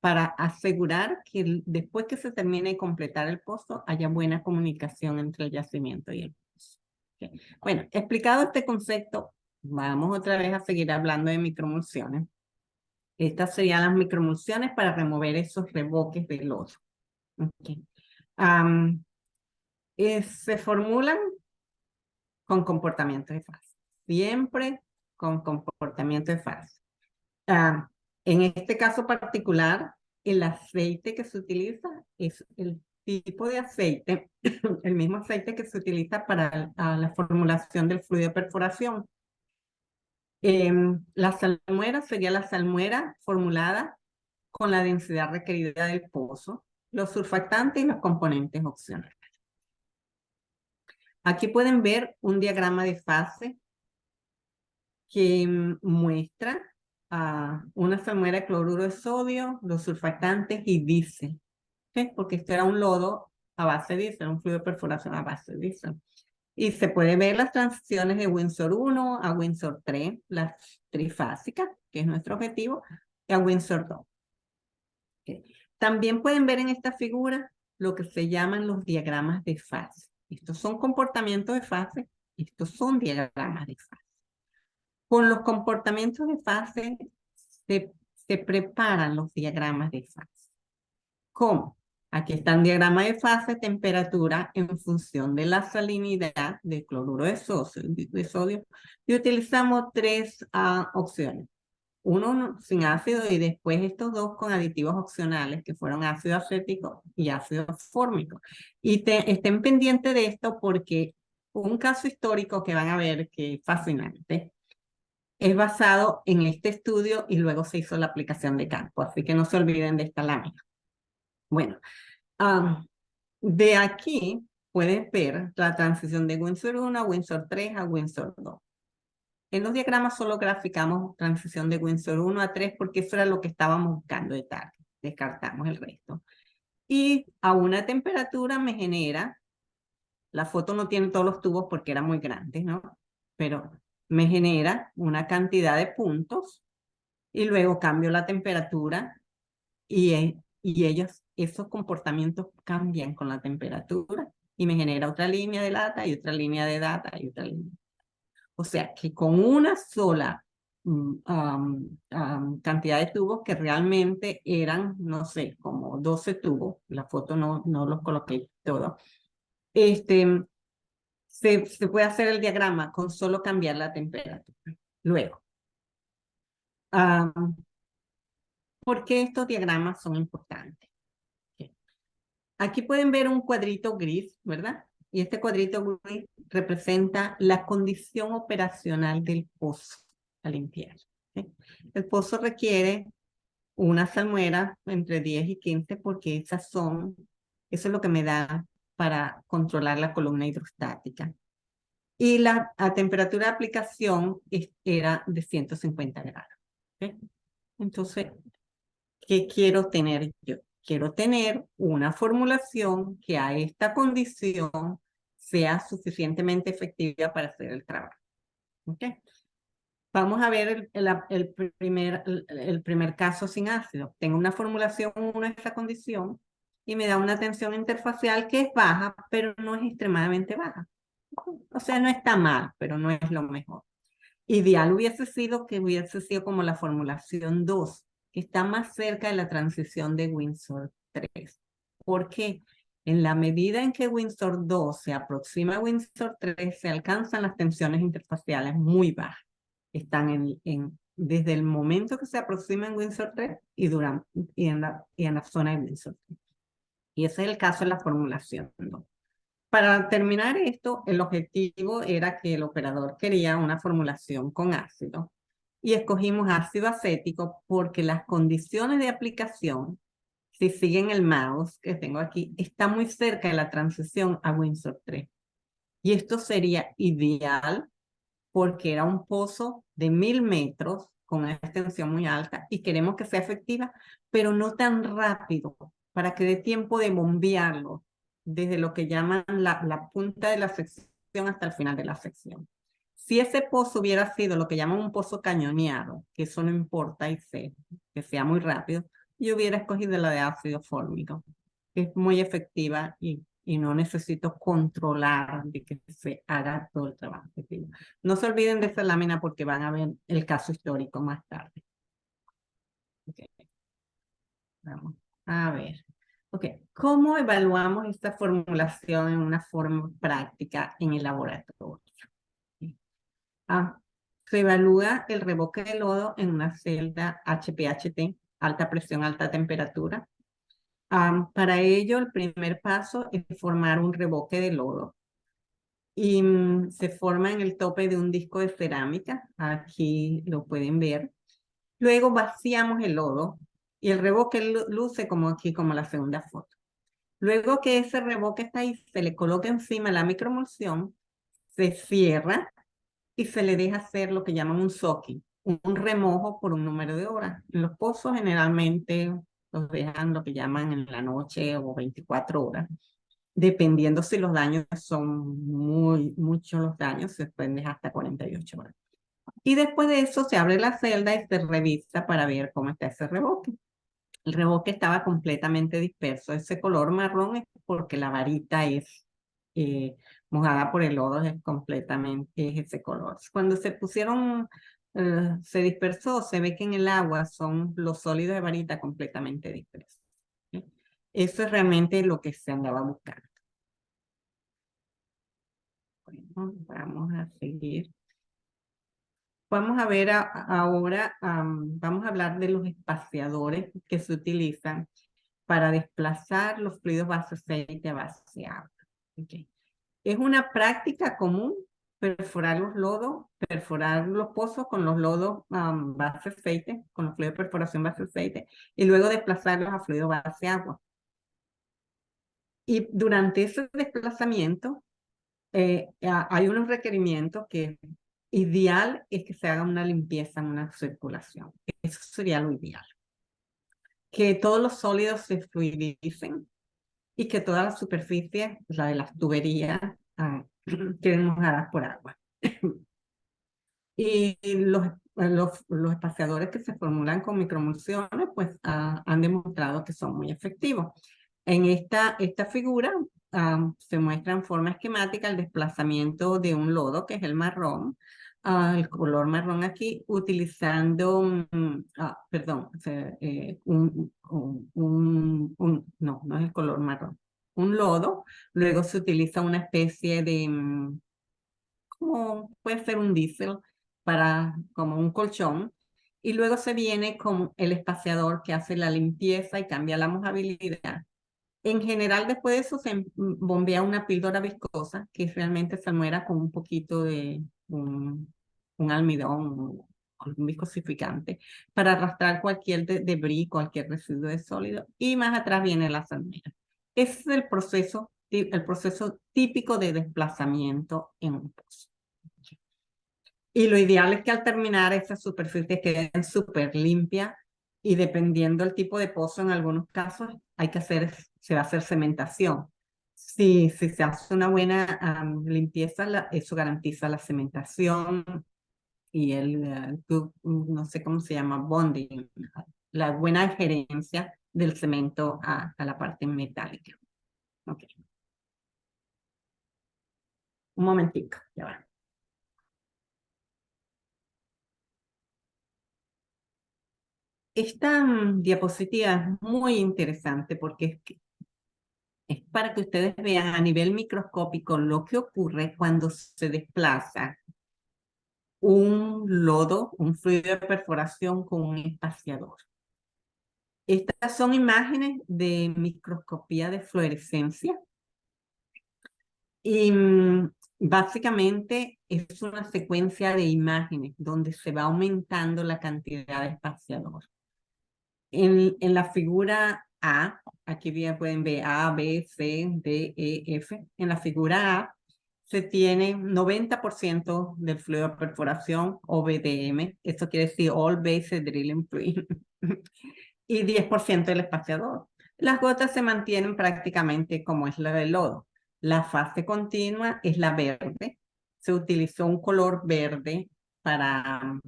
para asegurar que después que se termine de completar el pozo haya buena comunicación entre el yacimiento y el pozo. Okay. Bueno, explicado este concepto, vamos otra vez a seguir hablando de microemulsiones. Estas serían las microemulsiones para remover esos revoques de lodo. Okay. Se formulan con comportamiento de fase. Siempre con comportamiento de fase. En este caso particular, el aceite que se utiliza es el tipo de aceite, el mismo aceite que se utiliza para la formulación del fluido de perforación. La salmuera sería la salmuera formulada con la densidad requerida del pozo, los surfactantes y los componentes opcionales. Aquí pueden ver un diagrama de fase que muestra una salmuera de cloruro de sodio, los surfactantes y diésel. ¿Okay? Porque esto era un lodo a base de diésel, un fluido de perforación a base de diésel. Y se puede ver las transiciones de Windsor 1 a Windsor 3, las trifásicas, que es nuestro objetivo, y a Windsor 2. Okay. También pueden ver en esta figura lo que se llaman los diagramas de fase. Estos son comportamientos de fase Estos son diagramas de fase. Con los comportamientos de fase se preparan los diagramas de fase. ¿Cómo? Aquí está el diagrama de fase, temperatura en función de la salinidad del cloruro de sodio y utilizamos tres opciones. Uno sin ácido y después estos dos con aditivos opcionales que fueron ácido acético y ácido fórmico. Y estén pendientes de esto porque un caso histórico que van a ver que es fascinante es basado en este estudio y luego se hizo la aplicación de campo, así que no se olviden de esta lámina. Bueno, de aquí puedes ver la transición de Windsor 1 a Windsor 3 a Windsor 2. En los diagramas solo graficamos transición de Windsor 1 a 3 porque eso era lo que estábamos buscando de target. Descartamos el resto. Y a una temperatura me genera, la foto no tiene todos los tubos porque era muy grande, ¿no? Pero me genera una cantidad de puntos y luego cambio la temperatura y esos comportamientos cambian con la temperatura y me genera otra línea de data y otra línea de data y otra línea. O sea que con una sola cantidad de tubos que realmente eran, no sé, como 12 tubos, la foto no los coloqué todos, se puede hacer el diagrama con solo cambiar la temperatura. Luego, ¿por qué estos diagramas son importantes? Aquí pueden ver un cuadrito gris, ¿verdad? Y este cuadrito gris representa la condición operacional del pozo a limpiar. ¿Sí? El pozo requiere una salmuera entre 10 y 15 porque eso es lo que me da para controlar la columna hidrostática. Y la temperatura de aplicación era de 150 grados. ¿Sí? Entonces, ¿qué quiero tener yo? Quiero tener una formulación que a esta condición sea suficientemente efectiva para hacer el trabajo. ¿Okay? Vamos a ver el primer caso sin ácido. Tengo una formulación 1 de esta condición y me da una tensión interfacial que es baja, pero no es extremadamente baja. O sea, no está mal, pero no es lo mejor. Ideal hubiese sido que hubiese sido como la formulación 2, que está más cerca de la transición de Windsor 3. ¿Por qué? En la medida en que Windsor 2 se aproxima a Windsor 3, se alcanzan las tensiones interfaciales muy bajas. Están desde el momento que se aproxima en Windsor 3 y en la zona de Windsor 3. Y ese es el caso de la formulación 2. Para terminar esto, el objetivo era que el operador quería una formulación con ácido y escogimos ácido acético porque las condiciones de aplicación, si siguen el mouse que tengo aquí, está muy cerca de la transición a Windsor 3. Y esto sería ideal porque era un pozo de 1000 metros con una extensión muy alta y queremos que sea efectiva, pero no tan rápido para que dé tiempo de bombearlo desde lo que llaman la punta de la sección hasta el final de la sección. Si ese pozo hubiera sido lo que llaman un pozo cañoneado, que eso no importa y sé que sea muy rápido, yo hubiera escogido la de ácido fórmico, que es muy efectiva y no necesito controlar de que se haga todo el trabajo. No se olviden de esa lámina porque van a ver el caso histórico más tarde. Okay. Vamos a ver. Okay. ¿Cómo evaluamos esta formulación en una forma práctica en el laboratorio? Se evalúa el revoque de lodo en una celda HPHT, alta presión, alta temperatura. Para ello, el primer paso es formar un revoque de lodo. Y se forma en el tope de un disco de cerámica. Aquí lo pueden ver. Luego vaciamos el lodo y el revoque luce como aquí, como la segunda foto. Luego que ese revoque está ahí, se le coloca encima la microemulsión, se cierra y se le deja hacer lo que llaman un soaking, un remojo por un número de horas. En los pozos generalmente los dejan lo que llaman en la noche o 24 horas. Dependiendo si los daños son muchos los daños, se pueden dejar hasta 48 horas. Y después de eso se abre la celda y se revisa para ver cómo está ese revoque. El revoque estaba completamente disperso. Ese color marrón es porque la varita es mojada por el lodo es completamente es ese color. Cuando se pusieron, se dispersó, se ve que en el agua son los sólidos de varita completamente dispersos. ¿Sí? Eso es realmente lo que se andaba buscando. Bueno, vamos a seguir. Vamos a ver ahora, vamos a hablar de los espaciadores que se utilizan para desplazar los fluidos base aceite a base agua. Okay. Es una práctica común perforar los lodos, perforar los pozos con los lodos base aceite, con los fluidos de perforación base aceite, y luego desplazarlos a fluido base agua. Y durante ese desplazamiento, hay unos requerimientos que ideal es que se haga una limpieza en una circulación. Eso sería lo ideal. Que todos los sólidos se fluidicen y que toda la superficie, la de las tuberías, queden mojadas por agua. Y los espaciadores que se formulan con microemulsiones, pues han demostrado que son muy efectivos. En esta figura se muestra en forma esquemática el desplazamiento de un lodo, que es el marrón, el color marrón aquí, utilizando, perdón, no es el color marrón, un lodo. Luego se utiliza una especie de, como puede ser un diésel, para, como un colchón, y luego se viene con el espaciador que hace la limpieza y cambia la mojabilidad. En general, después de eso se bombea una píldora viscosa que realmente se almuera con un poquito de un almidón o algún viscosificante para arrastrar cualquier debris, cualquier residuo de sólido, y más atrás viene la salmuera. Ese es el proceso típico de desplazamiento en un pozo. Y lo ideal es que al terminar esas superficies queden súper limpias, y dependiendo del tipo de pozo, en algunos casos se va a hacer cementación. Si se hace una buena limpieza, eso garantiza la cementación y no sé cómo se llama, bonding, la buena adherencia del cemento a la parte metálica. Okay. Un momentico, ya va. Esta diapositiva es muy interesante porque es para que ustedes vean a nivel microscópico lo que ocurre cuando se desplaza un lodo, un fluido de perforación con un espaciador. Estas son imágenes de microscopía de fluorescencia y básicamente es una secuencia de imágenes donde se va aumentando la cantidad de espaciador. En la figura A, aquí bien pueden ver A, B, C, D, E, F. En la figura A se tiene 90% del fluido de perforación OBDM, esto quiere decir All Base Drilling Fluid, y 10% del espaciador. Las gotas se mantienen prácticamente como es la del lodo. La fase continua es la verde. Se utilizó un color verde para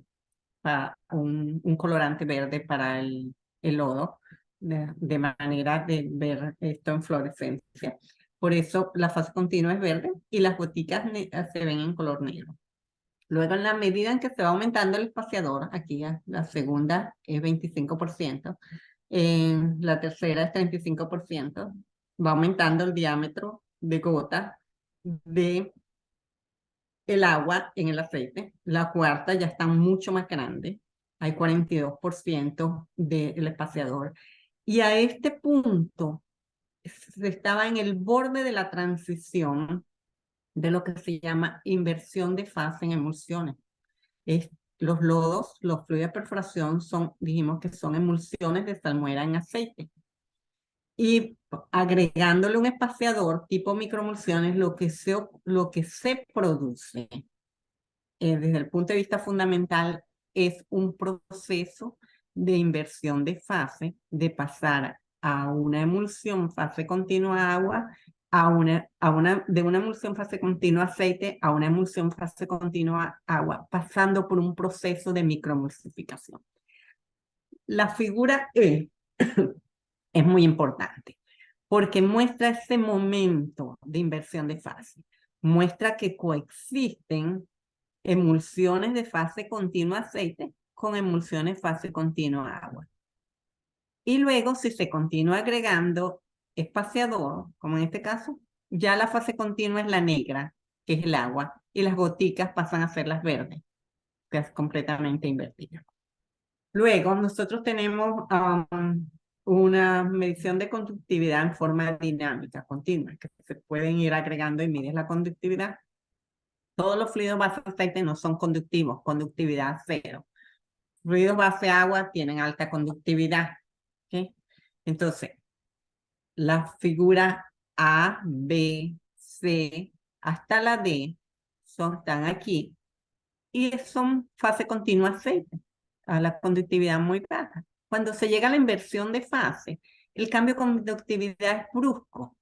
un colorante verde para el lodo, de manera de ver esto en fluorescencia. Por eso la fase continua es verde y las goticas se ven en color negro. Luego, en la medida en que se va aumentando el espaciador, aquí la segunda es 25%, la tercera es 35%, va aumentando el diámetro de gota de el agua en el aceite. La cuarta ya está mucho más grande, hay 42% del espaciador. Y a este punto se estaba en el borde de la transición de lo que se llama inversión de fase en emulsiones. Los lodos, los fluidos de perforación dijimos que son emulsiones de salmuera en aceite. Y agregándole un espaciador tipo microemulsiones, lo que se produce desde el punto de vista fundamental es un proceso de inversión de fase, de pasar a una emulsión fase continua agua, de una emulsión fase continua aceite a una emulsión fase continua agua, pasando por un proceso de microemulsificación. La figura E es muy importante porque muestra ese momento de inversión de fase. muestra que coexisten emulsiones de fase continua aceite con emulsiones fase continua agua. Y luego, si se continúa agregando espaciador, como en este caso, ya la fase continua es la negra, que es el agua, y las goticas pasan a ser las verdes, que es completamente invertida. Luego, nosotros tenemos una medición de conductividad en forma dinámica, continua, que se pueden ir agregando y mides la conductividad. Todos los fluidos base aceite no son conductivos, conductividad cero. Fluidos base agua tienen alta conductividad. ¿Okay? Entonces, las figuras A, B, C, hasta la D están aquí y son fase continua aceite, a la conductividad muy baja. Cuando se llega a la inversión de fase, el cambio de conductividad es brusco,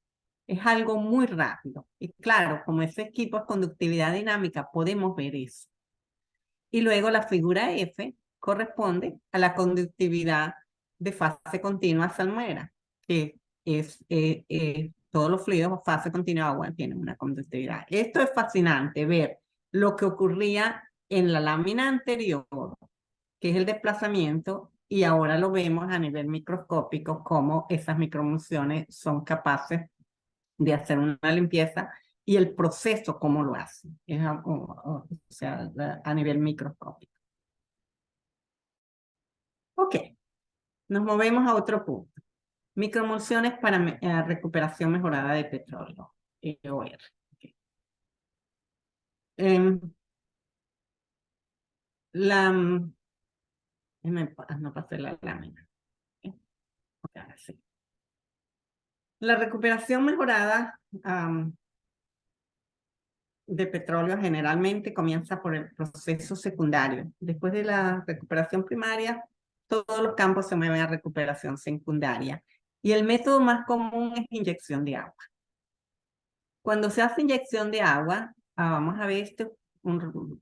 es algo muy rápido. Y claro, como ese equipo es conductividad dinámica, podemos ver eso. Y luego la figura F corresponde a la conductividad de fase continua salmuera, que es todos los fluidos fase continua agua tienen una conductividad. Esto es fascinante, ver lo que ocurría en la lámina anterior, que es el desplazamiento, y ahora lo vemos a nivel microscópico, cómo esas microemulsiones son capaces de hacer una limpieza y el proceso, cómo lo hacen, o sea, a nivel microscópico. Ok, nos movemos a otro punto. Microemulsiones para recuperación mejorada de petróleo, EOR. Okay. La, no pasé la lámina. Okay. Ahora sí. La recuperación mejorada de petróleo generalmente comienza por el proceso secundario. Después de la recuperación primaria, todos los campos se mueven a recuperación secundaria. Y el método más común es inyección de agua. Cuando se hace inyección de agua, vamos a ver esto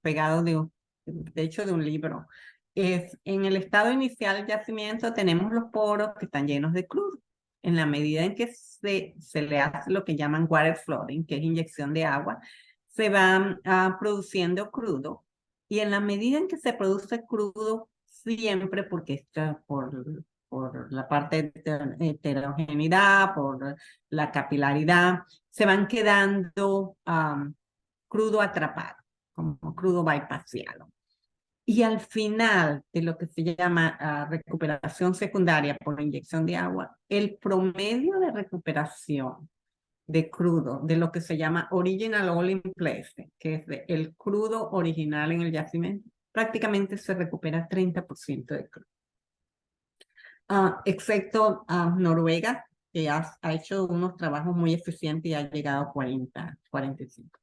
pegado de hecho de un libro. En el estado inicial del yacimiento tenemos los poros que están llenos de crudo. En la medida en que se le hace lo que llaman water flooding, que es inyección de agua, se va produciendo crudo. Y en la medida en que se produce crudo, siempre porque está por la parte de heterogeneidad, por la capilaridad, se van quedando crudo atrapado, como crudo bypassiano. Y al final de lo que se llama recuperación secundaria por inyección de agua, el promedio de recuperación de crudo, de lo que se llama original oil in place, que es el crudo original en el yacimiento, prácticamente se recupera 30% de crudo. Excepto Noruega, que ha hecho unos trabajos muy eficientes y ha llegado a 45.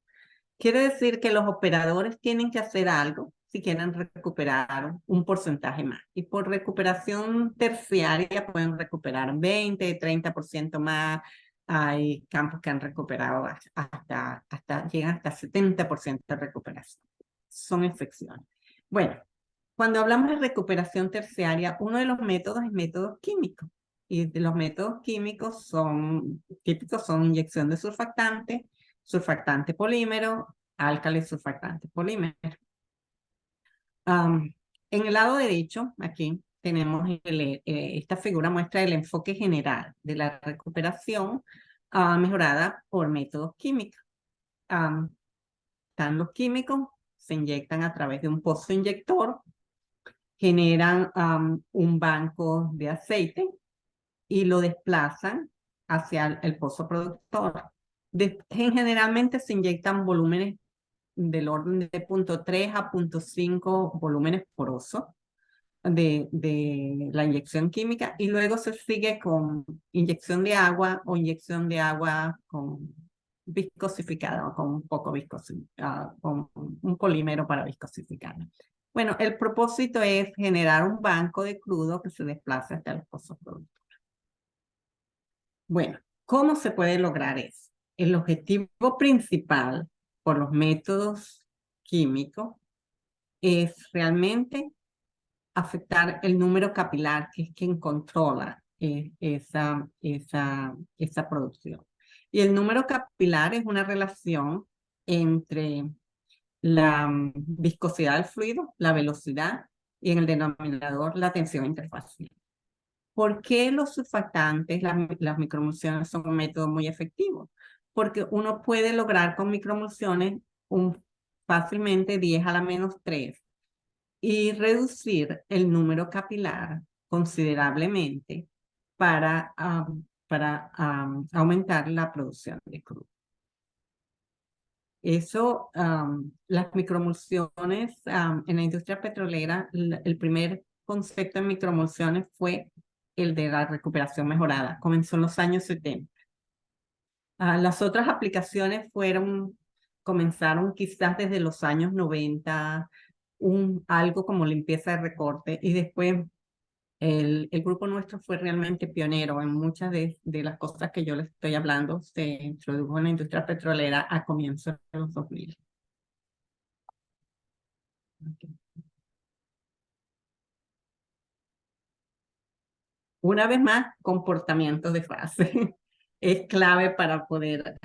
Quiere decir que los operadores tienen que hacer algo si quieren recuperar un porcentaje más. Y por recuperación terciaria pueden recuperar 20, 30% más. Hay campos que han recuperado llegan hasta 70% de recuperación. Son excepciones. Bueno, cuando hablamos de recuperación terciaria, uno de los métodos es métodos químicos. Y de los métodos químicos típicos son inyección de surfactante polímero, álcali surfactante polímero. En el lado derecho, aquí tenemos esta figura muestra el enfoque general de la recuperación mejorada por métodos químicos. Están los químicos, se inyectan a través de un pozo inyector, generan un banco de aceite y lo desplazan hacia el pozo productor. Generalmente se inyectan volúmenes del orden de 0.3 a 0.5 volúmenes porosos de la inyección química y luego se sigue con inyección de agua o inyección de agua con viscosificada o con un poco con un polímero para viscosificar. Bueno, el propósito es generar un banco de crudo que se desplace hasta los pozos productores. Bueno, ¿cómo se puede lograr eso? El objetivo principal por los métodos químicos es realmente afectar el número capilar, que es quien controla esa producción. Y el número capilar es una relación entre la viscosidad del fluido, la velocidad y en el denominador la tensión interfacial. ¿Por qué los surfactantes, las microemulsiones son un método muy efectivo? Porque uno puede lograr con microemulsiones fácilmente 10 a la -3 y reducir el número capilar considerablemente para, aumentar la producción de crudo. Eso, las microemulsiones en la industria petrolera, el primer concepto de microemulsiones fue el de la recuperación mejorada. Comenzó en los años 70. Las otras aplicaciones comenzaron quizás desde los años 90, algo como limpieza de recorte, y después el grupo nuestro fue realmente pionero en muchas de las cosas que yo les estoy hablando. Se introdujo en la industria petrolera a comienzos de los 2000. Okay. Una vez más, comportamiento de fase. Es clave para poder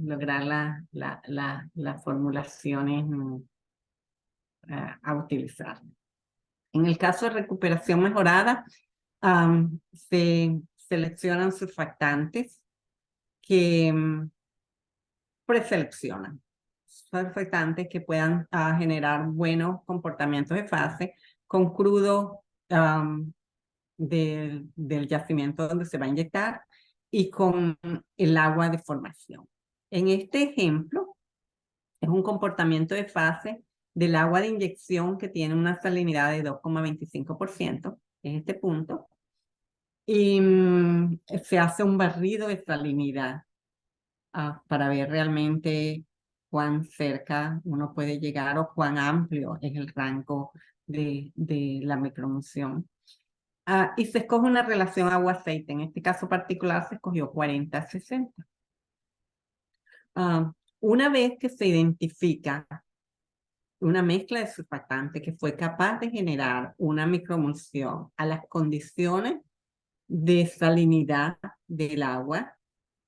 lograr las formulaciones a utilizar. En el caso de recuperación mejorada, se seleccionan surfactantes que preseleccionan surfactantes que puedan generar buenos comportamientos de fase con crudo del yacimiento donde se va a inyectar y con el agua de formación. En este ejemplo, es un comportamiento de fase del agua de inyección que tiene una salinidad de 2,25%, en este punto, y se hace un barrido de salinidad para ver realmente cuán cerca uno puede llegar o cuán amplio es el rango de la microemulsión. Y se escoge una relación agua-aceite. En este caso particular se escogió 40-60. Una vez que se identifica una mezcla de surfactante que fue capaz de generar una microemulsión a las condiciones de salinidad del agua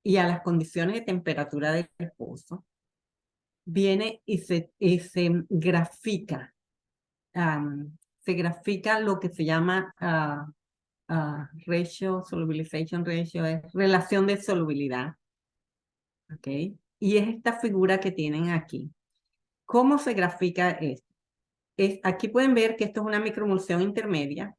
y a las condiciones de temperatura del pozo, viene y se grafica. Se grafica lo que se llama ratio, solubilization ratio, es relación de solubilidad. ¿Ok? Y es esta figura que tienen aquí. ¿Cómo se grafica esto? Aquí pueden ver que esto es una microemulsión intermedia.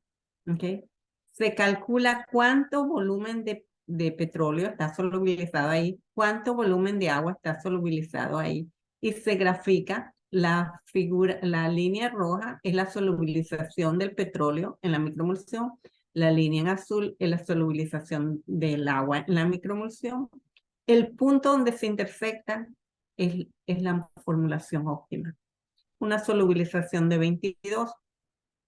¿Ok? Se calcula cuánto volumen de petróleo está solubilizado ahí, cuánto volumen de agua está solubilizado ahí, y se grafica la figura, la línea roja es la solubilización del petróleo en la microemulsión, la línea en azul es la solubilización del agua en la microemulsión. El punto donde se intersectan es la formulación óptima. Una solubilización de 22.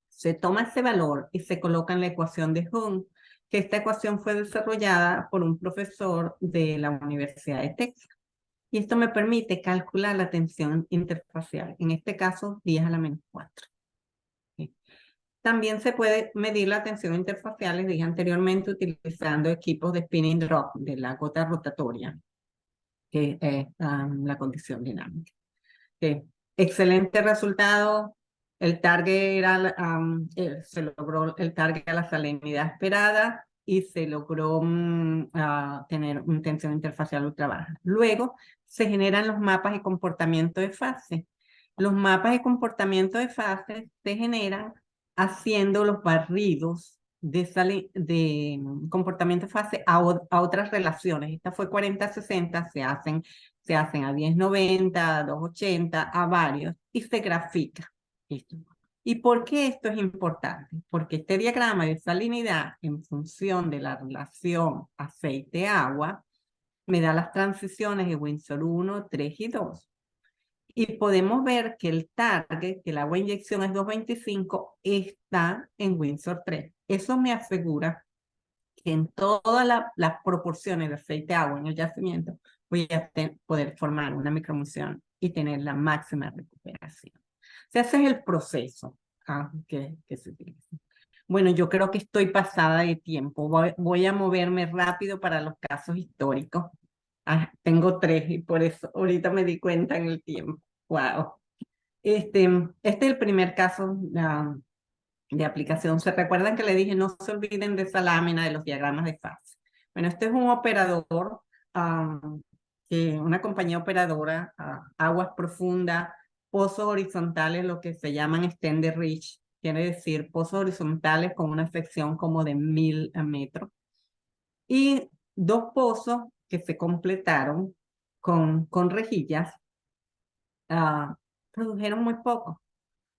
Se toma ese valor y se coloca en la ecuación de Hund, que esta ecuación fue desarrollada por un profesor de la Universidad de Texas. Y esto me permite calcular la tensión interfacial, en este caso 10 a la -4. ¿Sí? También se puede medir la tensión interfacial, les dije anteriormente, utilizando equipos de spinning drop, de la gota rotatoria, que es la condición dinámica. ¿Sí? Excelente resultado. El target era, se logró el target a la salinidad esperada y se logró tener una tensión interfacial ultra baja. Luego se generan los mapas de comportamiento de fase. Los mapas de comportamiento de fase se generan haciendo los barridos de comportamiento de fase a otras relaciones. Esta fue 40-60, se hacen a 10-90, a 2-80, a varios, y se grafica esto. ¿Y por qué esto es importante? Porque este diagrama de salinidad, en función de la relación aceite-agua, me da las transiciones de Windsor 1, 3 y 2. Y podemos ver que el target, que el agua de inyección es 225, está en Windsor 3. Eso me asegura que en todas las proporciones de aceite-agua en el yacimiento voy a poder formar una microemulsión y tener la máxima recuperación. O sea, ese es el proceso que se utiliza. Bueno, yo creo que estoy pasada de tiempo. Voy a moverme rápido para los casos históricos. Tengo 3 y por eso ahorita me di cuenta en el tiempo. Wow. Este es el primer caso de aplicación. ¿Se recuerdan que le dije no se olviden de esa lámina de los diagramas de fase? Bueno, este es un operador, una compañía operadora, aguas profundas, pozos horizontales, lo que se llaman extended reach, quiere decir pozos horizontales con una sección como de 1000 metros. Y 2 pozos que se completaron con rejillas, produjeron muy poco.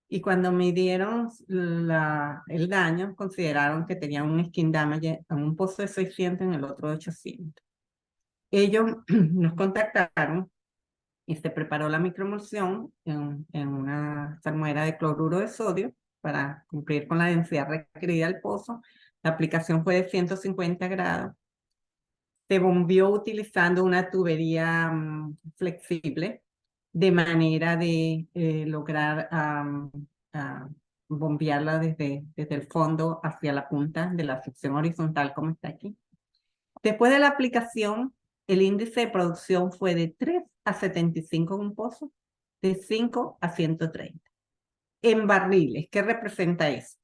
Y cuando midieron el daño, consideraron que tenían un skin damage en un pozo de 600, en el otro de 800. Ellos nos contactaron y se preparó la microemulsión en una salmuera de cloruro de sodio para cumplir con la densidad requerida del pozo. La aplicación fue de 150 grados. Se bombeó utilizando una tubería flexible de manera de lograr bombearla desde el fondo hacia la punta de la sección horizontal como está aquí. Después de la aplicación, el índice de producción fue de 3 a 75 en un pozo, de 5 a 130. En barriles, ¿qué representa eso?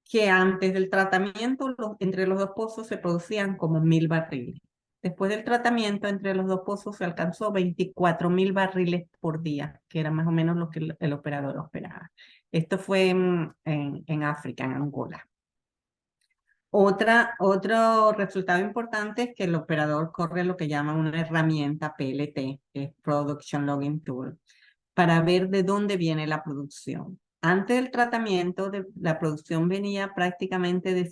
Que antes del tratamiento, entre los 2 pozos se producían como 1000 barriles. Después del tratamiento, entre los 2 pozos se alcanzó 24.000 barriles por día, que era más o menos lo que el operador esperaba. Esto fue en África, en Angola. Otro resultado importante es que el operador corre lo que llaman una herramienta PLT, que es Production Logging Tool, para ver de dónde viene la producción. Antes del tratamiento, la producción venía prácticamente de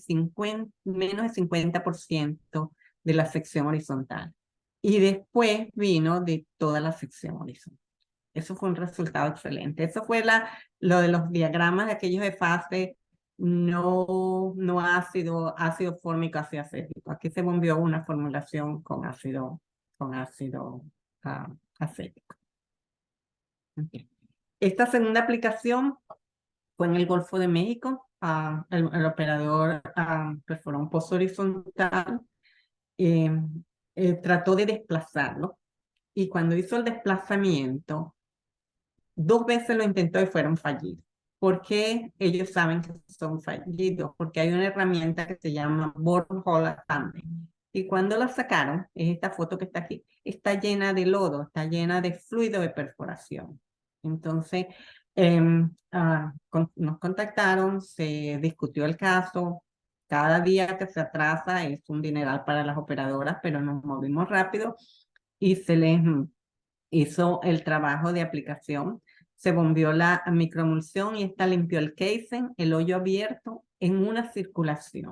menos de 50% de la sección horizontal. Y después vino de toda la sección horizontal. Eso fue un resultado excelente. Eso fue lo de los diagramas de aquellos de fase no ácido fórmico, ácido acético. Aquí se bombeó una formulación con ácido acético. Okay. Esta segunda aplicación fue en el Golfo de México. El operador perforó un pozo horizontal, eh, trató de desplazarlo y cuando hizo el desplazamiento, 2 veces lo intentó y fueron fallidos. ¿Por qué ellos saben que son fallidos? Porque hay una herramienta que se llama Borehole Tandem. Y cuando la sacaron, es esta foto que está aquí, está llena de lodo, está llena de fluido de perforación. Entonces, nos contactaron, se discutió el caso. Cada día que se atrasa es un dineral para las operadoras, pero nos movimos rápido y se les hizo el trabajo de aplicación. Se bombeó la microemulsión y esta limpió el casing, el hoyo abierto, en una circulación.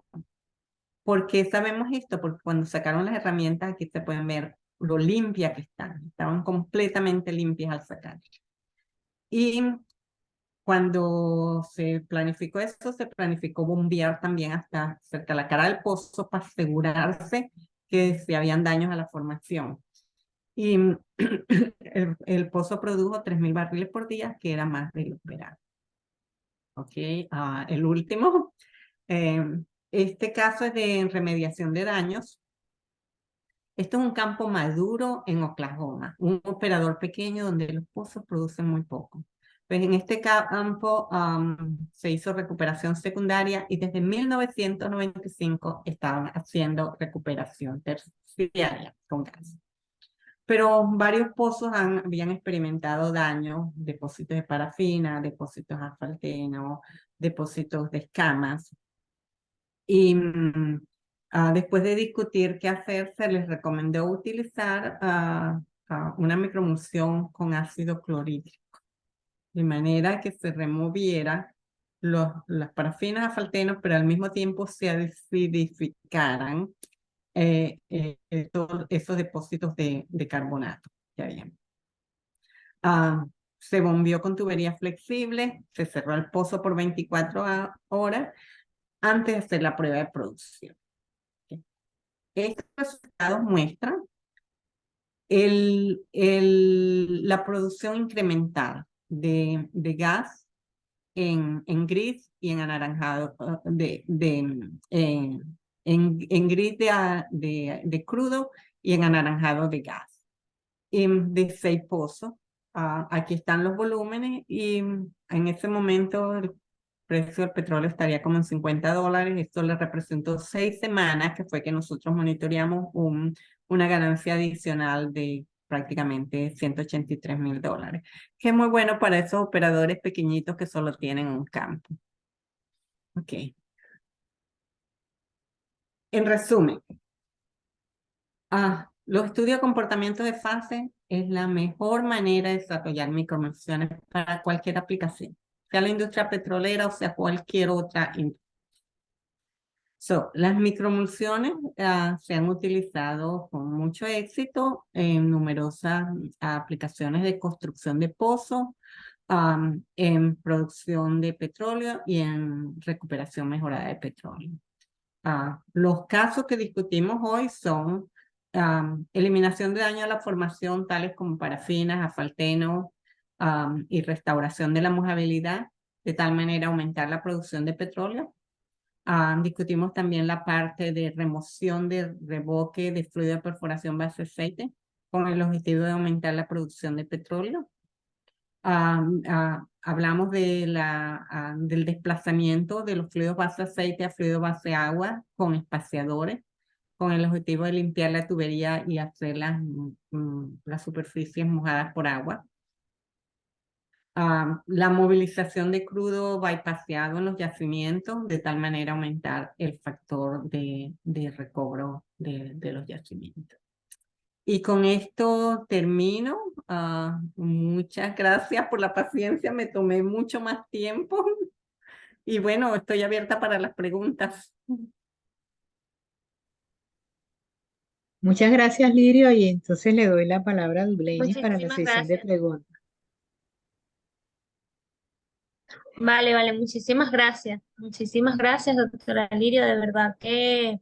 ¿Por qué sabemos esto? Porque cuando sacaron las herramientas, aquí se pueden ver lo limpia que están. Estaban completamente limpias al sacar. Y cuando se planificó eso, se planificó bombear también hasta cerca de la cara del pozo para asegurarse que si habían daños a la formación. Y el pozo produjo 3.000 barriles por día, que era más de lo esperado. Ok, el último. Este caso es de remediación de daños. Esto es un campo maduro en Oklahoma, un operador pequeño donde los pozos producen muy poco. Pues en este campo se hizo recuperación secundaria y desde 1995 estaban haciendo recuperación terciaria con gas. Pero varios pozos habían experimentado daños, depósitos de parafina, depósitos asfaltenos, depósitos de escamas. Y después de discutir qué hacer, se les recomendó utilizar una microemulsión con ácido clorhídrico, de manera que se removiera las parafinas asfaltenos, pero al mismo tiempo se acidificaran todos esos depósitos de carbonato que habían. Se bombeó con tubería flexible, se cerró el pozo por 24 horas antes de hacer la prueba de producción. Estos resultados muestran la producción incremental de gas en gris y en anaranjado, en gris de crudo y en anaranjado de gas. Y de 6 pozos. Aquí están los volúmenes y en ese momento el precio del petróleo estaría como en $50. Esto le representó 6 semanas, que fue que nosotros monitoreamos una ganancia adicional de prácticamente $183,000, que es muy bueno para esos operadores pequeñitos que solo tienen un campo. Ok. En resumen, los estudios de comportamiento de fase es la mejor manera de desarrollar microemulsiones para cualquier aplicación, sea la industria petrolera o sea cualquier otra industria. Las microemulsiones se han utilizado con mucho éxito en numerosas aplicaciones de construcción de pozos, en producción de petróleo y en recuperación mejorada de petróleo. Los casos que discutimos hoy son eliminación de daño a la formación, tales como parafinas, asfalteno, y restauración de la mojabilidad, de tal manera aumentar la producción de petróleo. Discutimos también la parte de remoción de revoque de fluido de perforación base aceite, con el objetivo de aumentar la producción de petróleo. Hablamos de del desplazamiento de los fluidos base aceite a fluido base agua con espaciadores, con el objetivo de limpiar la tubería y hacer las superficies mojadas por agua. La movilización de crudo bypassado en los yacimientos, de tal manera aumentar el factor de recobro de los yacimientos. Y con esto termino. Muchas gracias por la paciencia, me tomé mucho más tiempo. Y bueno, estoy abierta para las preguntas. Muchas gracias, Lirio, y entonces le doy la palabra a Dubleyes para la Muchísimas sesión de gracias. preguntas. Vale, vale, muchísimas gracias. Muchísimas gracias, doctora Lirio. De verdad que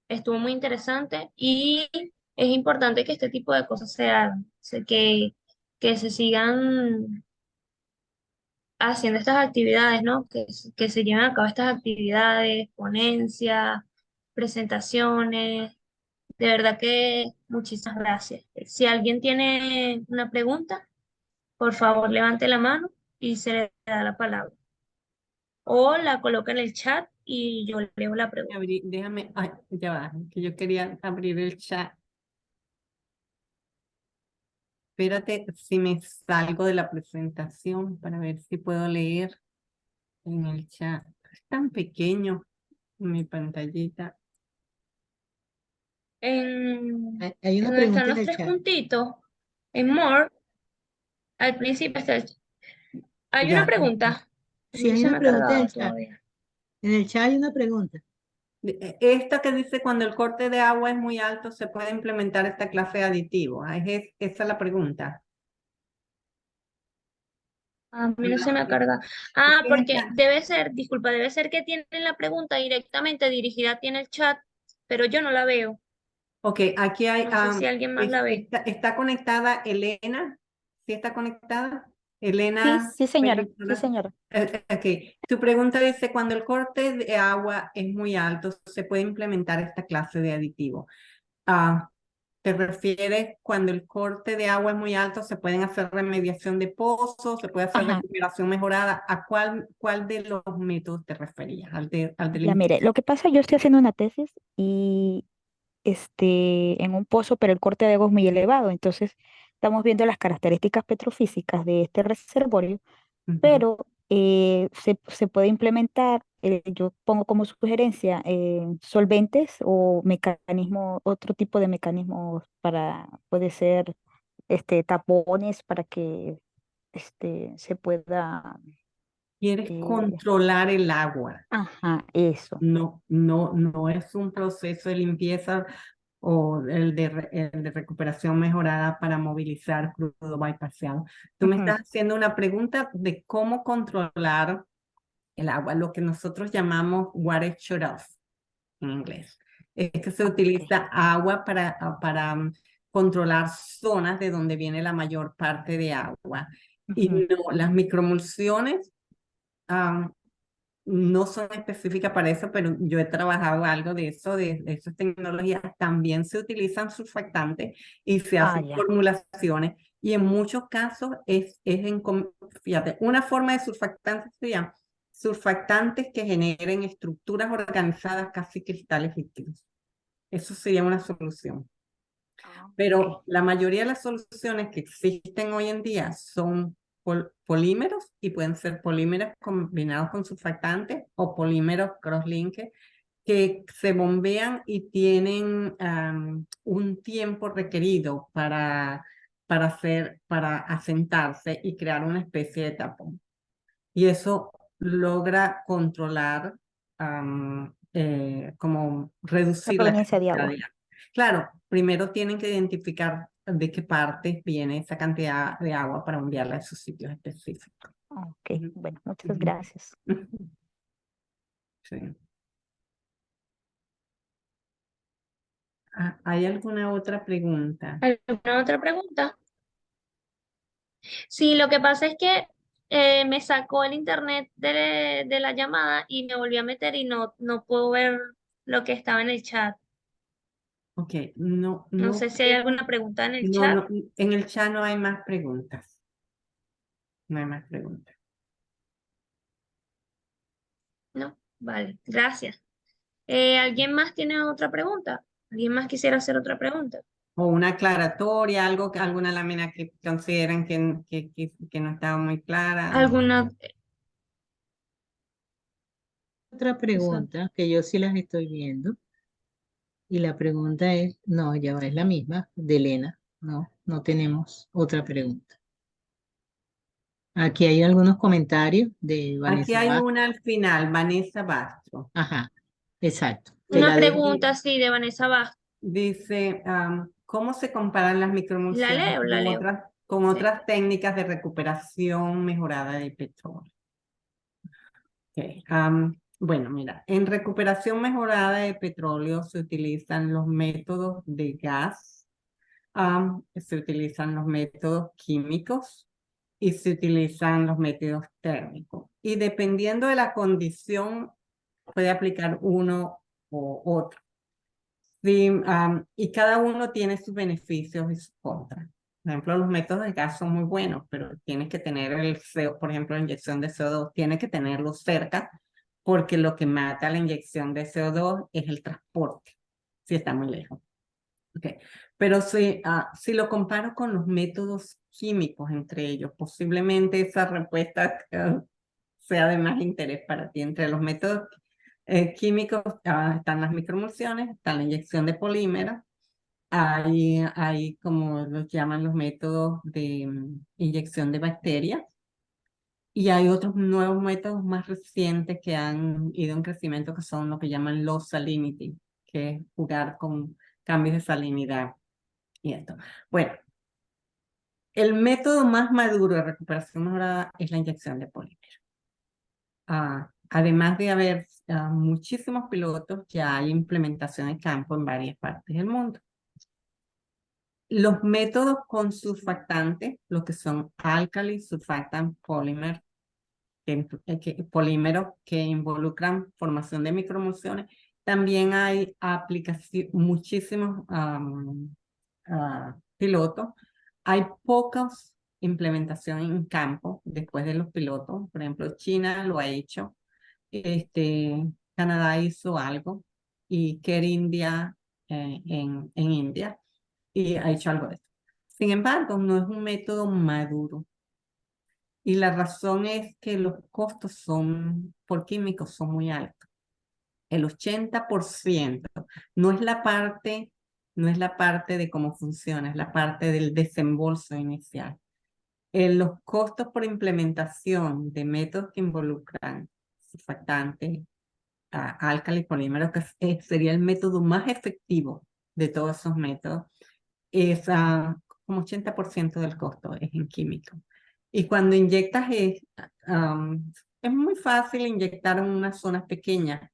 estuvo muy interesante y es importante que este tipo de cosas se hagan, que se sigan haciendo estas actividades, ¿no? Que se lleven a cabo estas actividades, ponencias, presentaciones. De verdad que muchísimas gracias. Si alguien tiene una pregunta, por favor levante la mano y se le da la palabra. O la coloca en el chat y yo leo la pregunta. Déjame, ay, ya va, que yo quería abrir el chat. Espérate si me salgo de la presentación para ver si puedo leer en el chat. Es tan pequeño mi pantallita. Hay En una donde están pregunta en los el tres chat. puntitos, en More, al principio está hay una Ya, pregunta. sí, No hay se me una ha pregunta en cargado el chat. todavía. En el chat hay una pregunta. Esta que dice cuando el corte de agua es muy alto, ¿se puede implementar esta clase de aditivo? Esa es la pregunta. A mí no se me ha cargado. Porque Esta. debe ser, disculpa, debe ser que tienen la pregunta directamente dirigida tiene el chat, pero yo no la veo. Ok, aquí hay, No sé si alguien más la ve. está conectada Elena. ¿Sí está conectada? Sí, Elena sí, señora. Sí, Película. señora. Ok, tu pregunta dice, cuando el corte de agua es muy alto, ¿se puede implementar esta clase de aditivo? ¿Te refieres cuando el corte de agua es muy alto, se pueden hacer remediación de pozos, se puede hacer Ajá. recuperación mejorada? ¿A cuál de los métodos te referías? ¿Al de Ya mire, lo que pasa, yo estoy haciendo una tesis y en un pozo, pero el corte de agua es muy elevado. Entonces, estamos viendo las características petrofísicas de este reservorio, Ujú. pero se puede implementar, yo pongo como sugerencia, solventes o mecanismos, otro tipo de mecanismos para, puede ser, tapones para que se pueda, ¿Quieres eh, controlar el agua? ajá, eso. No es un proceso de limpieza o el de recuperación mejorada para movilizar crudo bypassado. Tú me Ujú, estás haciendo una pregunta de cómo controlar el agua, lo que nosotros llamamos water shut-off en inglés. Es que se ok, utiliza agua para controlar zonas de donde viene la mayor parte de agua. Y ujú, no, las microemulsiones no son específicas para eso, pero yo he trabajado algo de esas tecnologías. También se utilizan surfactantes y se Ah, hacen ya. formulaciones. Y en muchos casos fíjate, una forma de surfactantes sería surfactantes que generen estructuras organizadas, casi cristales líquidos. Eso sería una solución. Ah, Pero ok. la mayoría de las soluciones que existen hoy en día son polímeros y pueden ser polímeros combinados con surfactantes o polímeros cross-linked que se bombean y tienen un tiempo requerido para asentarse y crear una especie de tapón. Y eso logra controlar, como La reducir la proveniencia de cantidad agua. de agua. Claro, primero tienen que identificar de qué partes viene esa cantidad de agua para enviarla a esos sitios específicos. Ah, ok, Ujú, bueno, muchas ujú, gracias. ujú. Sí. Ah, ¿hay alguna otra pregunta? ¿Alguna otra pregunta? Sí, lo que pasa es que me sacó el internet de la llamada y me volví a meter y no puedo ver lo que estaba en el chat. Ok, no, No no sé si hay alguna pregunta en el no, chat. no, en el chat no hay más preguntas. No hay más preguntas. No, vale, gracias. ¿Alguien más tiene otra pregunta? ¿Alguien más quisiera hacer otra pregunta? O una aclaratoria, algo, alguna lámina que consideren que no estaba muy clara. ¿Alguna? Otra pregunta que yo sí las estoy viendo. Y la pregunta es, no, ya va, es la misma de Elena. No, no tenemos otra pregunta. Aquí hay algunos comentarios de Aquí Vanessa hay Vázquez. una al final, Vanessa Bastro. Ajá, exacto. Te Una la dejo. pregunta, sí, de Vanessa Vázquez. Dice, ¿cómo se comparan las La microemulsiones leo, la leo. con Sí. otras técnicas de recuperación mejorada de petróleo? Ok, bueno, mira, en recuperación mejorada de petróleo se utilizan los métodos de gas, se utilizan los métodos químicos y se utilizan los métodos térmicos. Y dependiendo de la condición, puede aplicar uno u otro. Sí, y cada uno tiene sus beneficios y sus contras. Por ejemplo, los métodos de gas son muy buenos, pero tienes que tener el CO, por ejemplo, la inyección de CO2, tienes que tenerlo cerca, porque lo que mata la inyección de CO2 es el transporte, si está muy lejos. Okay. Pero si lo comparo con los métodos químicos entre ellos, posiblemente esa respuesta sea de más interés para ti. Entre los métodos químicos están las microemulsiones, está la inyección de polímeros, hay como los llaman los métodos de inyección de bacterias, y hay otros nuevos métodos más recientes que han ido en crecimiento que son lo que llaman low salinity, que es jugar con cambios de salinidad y esto. Bueno, el método más maduro de recuperación mejorada es la inyección de polímeros. Además de haber muchísimos pilotos, ya hay implementación en campo en varias partes del mundo. Los métodos con surfactantes, los que son alkali surfactant polymer, polímeros que involucran formación de microemulsiones, también hay muchísimos pilotos. Hay pocas implementaciones en campo después de los pilotos. Por ejemplo, China lo ha hecho. Canadá hizo algo y Care India en India y ha hecho algo de esto. Sin embargo, no es un método maduro y la razón es que los costos por químicos son muy altos. El 80% no es la parte, no es la parte de cómo funciona, es la parte del desembolso inicial. Los costos por implementación de métodos que involucran surfactantes, álcalis polímeros, que sería el método más efectivo de todos esos métodos, es como 80% del costo es en químico. Y cuando inyectas es muy fácil inyectar en unas zonas pequeñas.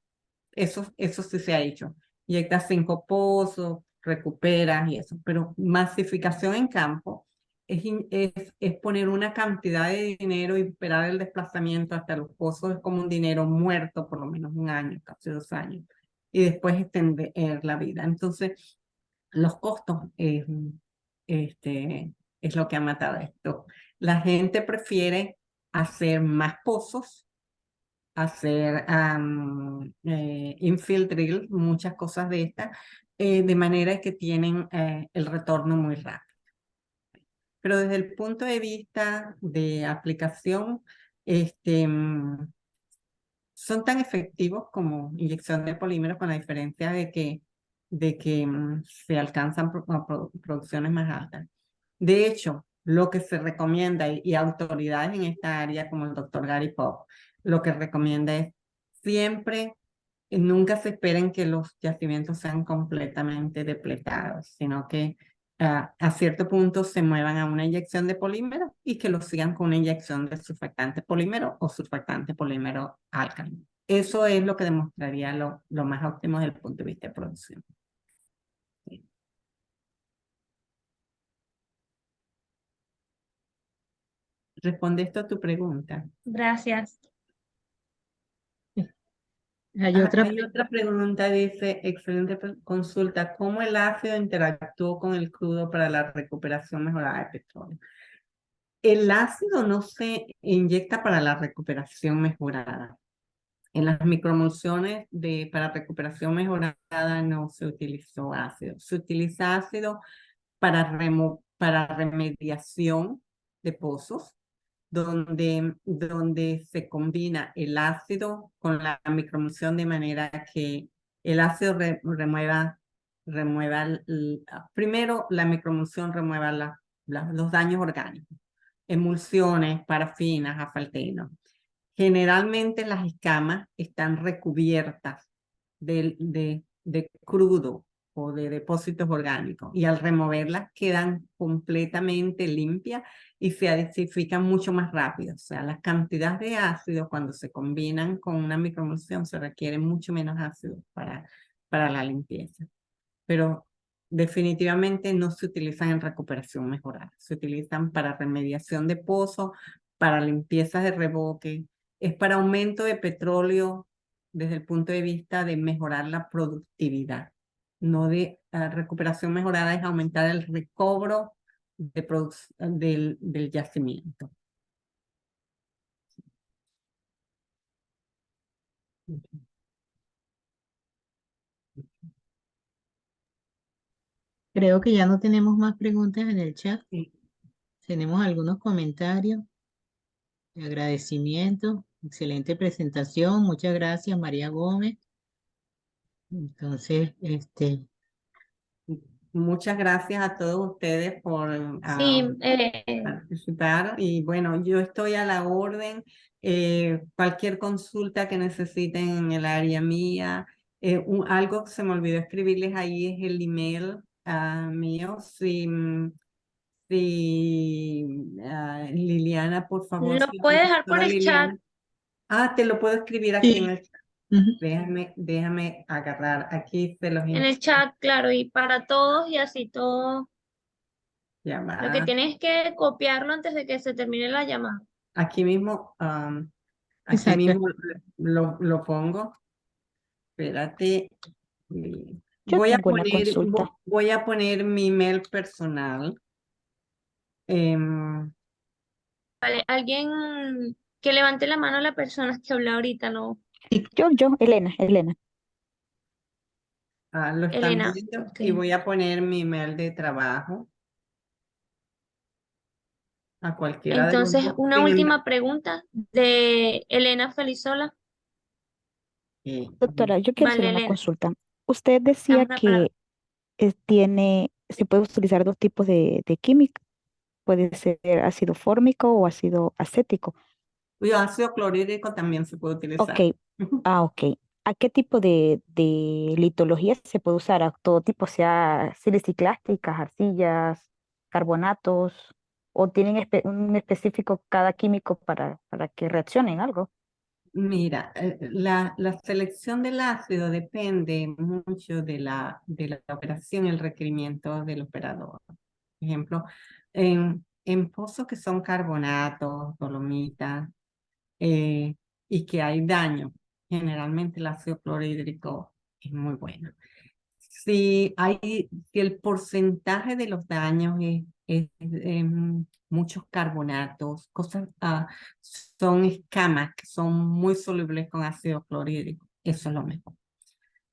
Eso sí se ha hecho. Inyectas 5 pozos, recuperas y eso. Pero masificación en campo es poner una cantidad de dinero y esperar el desplazamiento hasta los pozos, es como un dinero muerto, por lo menos un año, casi 2 años, y después extender la vida. Entonces, los costos es lo que ha matado esto. La gente prefiere hacer más pozos, hacer infill drill, muchas cosas de estas, de manera que tienen el retorno muy rápido. Pero desde el punto de vista de aplicación, son tan efectivos como inyección de polímeros, con la diferencia de que se alcanzan producciones más altas. De hecho, lo que se recomienda y autoridades en esta área, como el doctor Gary Pop, lo que recomienda es siempre, nunca se esperen que los yacimientos sean completamente depletados, sino que a cierto punto se muevan a una inyección de polímero y que lo sigan con una inyección de surfactante polímero o surfactante polímero alcalino. Eso es lo que demostraría lo más óptimo desde el punto de vista de producción. Sí. ¿Responde esto a tu pregunta? Gracias. Hay otra Hay otra pregunta, dice, excelente consulta, ¿cómo el ácido interactuó con el crudo para la recuperación mejorada de petróleo? El ácido no se inyecta para la recuperación mejorada. En las microemulsiones para recuperación mejorada no se utilizó ácido. Se utiliza ácido para remediación de pozos, donde se combina el ácido con la microemulsión de manera que el ácido remueva primero la microemulsión remueva los daños orgánicos, emulsiones, parafinas, asfaltenos. Generalmente las escamas están recubiertas de crudo o de depósitos orgánicos y al removerlas quedan completamente limpias y se acidifican mucho más rápido. O sea, las cantidades de ácido cuando se combinan con una microemulsión se requiere mucho menos ácido para la limpieza. Pero definitivamente no se utilizan en recuperación mejorada. Se utilizan para remediación de pozos, para limpiezas de revoque, es para aumento de petróleo desde el punto de vista de mejorar la productividad. No de recuperación mejorada, es aumentar el recobro del yacimiento. Creo que ya no tenemos más preguntas en el chat. Sí. Tenemos algunos comentarios de agradecimiento. Excelente presentación. Muchas gracias, María Gómez. Entonces, Muchas gracias a todos ustedes por Sí, participar y bueno, yo estoy a la orden. Cualquier consulta que necesiten en el área mía. Algo que se me olvidó escribirles ahí es el email mío. Si Liliana, por favor, lo si la puede dejar por doctora el chat. Liliana. Te lo puedo escribir aquí en sí. el chat. Ujú. Déjame agarrar. Aquí se los En el chat, claro, y para todos y así todo. Lo que llamar. tienes es que copiarlo antes de que se termine la llamada. Aquí mismo, aquí Exacto. mismo lo pongo. Espérate. Yo Voy a tengo una poner, consulta. voy a poner mi email personal. Em, Vale, alguien que levante la mano a la persona que habla ahorita, ¿no? Elena. lo están Elena, viendo ok. y voy a poner mi email de trabajo a cualquiera de los Entonces, dos. una última pregunta de Elena Felizola. Eh, Doctora, yo quiero hacer Vale, una Elena, consulta. Usted decía estamos preparados. que se puede utilizar dos tipos de química. Puede ser ácido fórmico o ácido acético. ácido clorhídrico también se puede Ok, utilizar. ok. ¿A qué tipo de litología se puede usar? ¿A todo tipo, sea siliciclásticas, arcillas, carbonatos? ¿O tienen un específico cada químico para que reaccionen algo? Mira, la selección del ácido depende mucho de la operación, el requerimiento del operador. Por ejemplo, en pozos que son carbonatos, dolomitas, y que hay daño, generalmente el ácido clorhídrico es muy bueno. Si el porcentaje de los daños es muchos carbonatos, son escamas que son muy solubles con ácido clorhídrico, eso es lo mejor.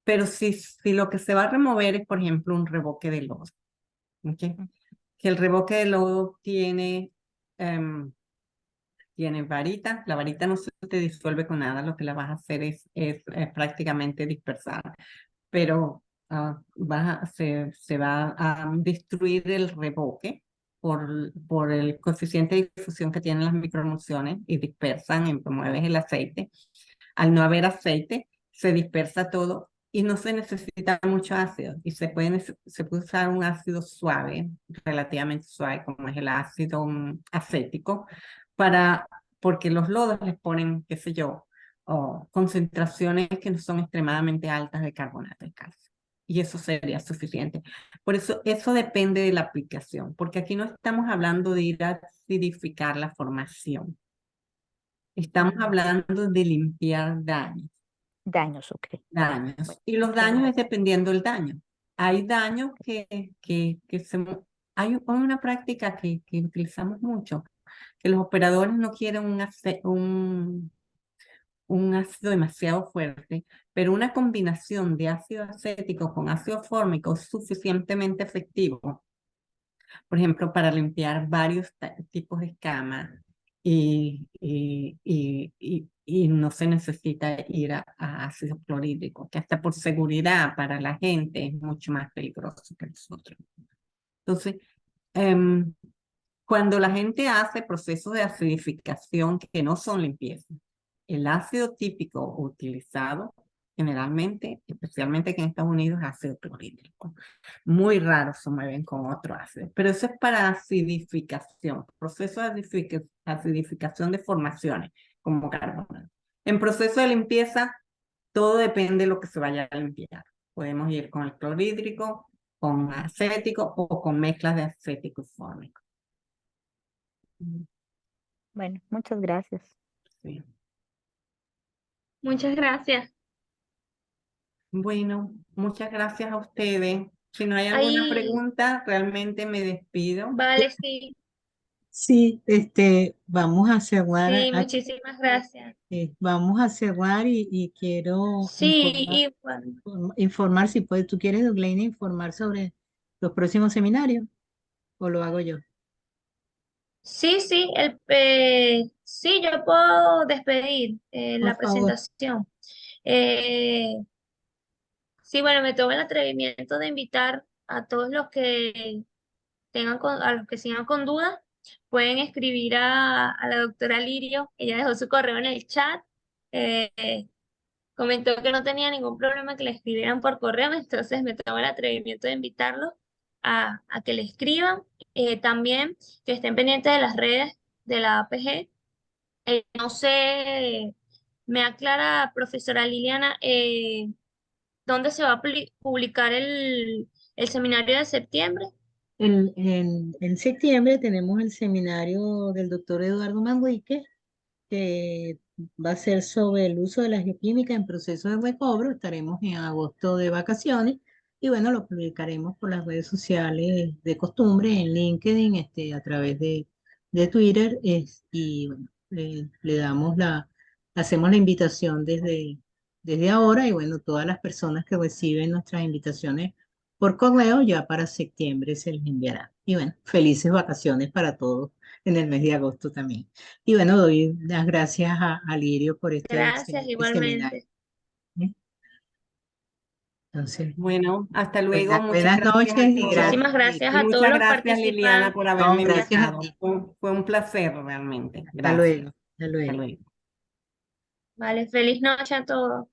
Pero si lo que se va a remover es, por ejemplo, un revoque de lodo, ¿ok? Que el revoque de lodo tiene varita, la varita no se te disuelve con nada, lo que la vas a hacer es prácticamente dispersar, pero se va a destruir el revoque por el coeficiente de difusión que tienen las microemulsiones y dispersan y promueves el aceite. Al no haber aceite, se dispersa todo y no se necesita mucho ácido y se puede usar un ácido suave, relativamente suave, como es el ácido acético, porque los lodos les ponen, qué sé yo, concentraciones que no son extremadamente altas de carbonato de calcio. Y eso sería suficiente. Por eso depende de la aplicación, porque aquí no estamos hablando de ir a acidificar la formación. Estamos hablando de limpiar daños. Daños, ok. Daños. Bueno, Y los muchas daños es gracias. dependiendo del daño. Hay daños hay una práctica que utilizamos mucho, que los operadores no quieren un ácido demasiado fuerte, pero una combinación de ácido acético con ácido fórmico es suficientemente efectivo, por ejemplo, para limpiar varios tipos de escamas y no se necesita ir a ácido clorhídrico, que hasta por seguridad para la gente es mucho más peligroso que nosotros. Entonces, em, cuando la gente hace procesos de acidificación que no son limpieza, el ácido típico utilizado generalmente, especialmente aquí en Estados Unidos, es ácido clorhídrico. Muy raro se mueven con otro ácido, pero eso es para acidificación, proceso de acidificación de formaciones como carbonato. En proceso de limpieza, todo depende de lo que se vaya a limpiar. Podemos ir con el clorhídrico, con acético o con mezclas de acético y fórmico. Bueno, muchas gracias. Sí. Muchas gracias. Bueno, muchas gracias a ustedes. Si no hay alguna Ahí, pregunta, realmente me despido. vale, sí, Sí, vamos a cerrar, sí, muchísimas gracias. vamos a cerrar y quiero Sí, y bueno, informar si puedes, ¿tú quieres, Douglaine, informar sobre los próximos seminarios o lo hago yo? sí, yo puedo despedir Por la favor. presentación. Eh, sí, bueno, me tomo el atrevimiento de invitar a todos los que a los que sigan con dudas, pueden escribir a la doctora Lirio. Ella dejó su correo en el chat. eh, Comentó que no tenía ningún problema que le escribieran por correo, entonces me tomo el atrevimiento de invitarlos a que le escriban. También que estén pendientes de las redes de la APG. No sé, me aclara, profesora Liliana, dónde se va a publicar el seminario de septiembre. En septiembre tenemos el seminario del doctor Eduardo Manrique, que va a ser sobre el uso de la geoquímica en procesos de recobro. Estaremos en agosto de vacaciones y bueno, lo publicaremos por las redes sociales de costumbre, en LinkedIn, a través de Twitter, y bueno, hacemos la invitación desde ahora y bueno, todas las personas que reciben nuestras invitaciones por correo ya para septiembre se les enviará. Y bueno, felices vacaciones para todos en el mes de agosto también. Y bueno, doy las gracias a Lirio por este Gracias, excelente seminario. igualmente. ¿Eh? Entonces, Bueno, hasta luego. Muchas buenas gracias noches a y todos. Muchísimas gracias. gracias Y a todos muchas los gracias, Liliana, por participantes. haberme No, gracias a invitado. ti. Fue un placer realmente. Hasta Gracias. luego. Hasta Hasta luego. luego. Vale, feliz noche a todos.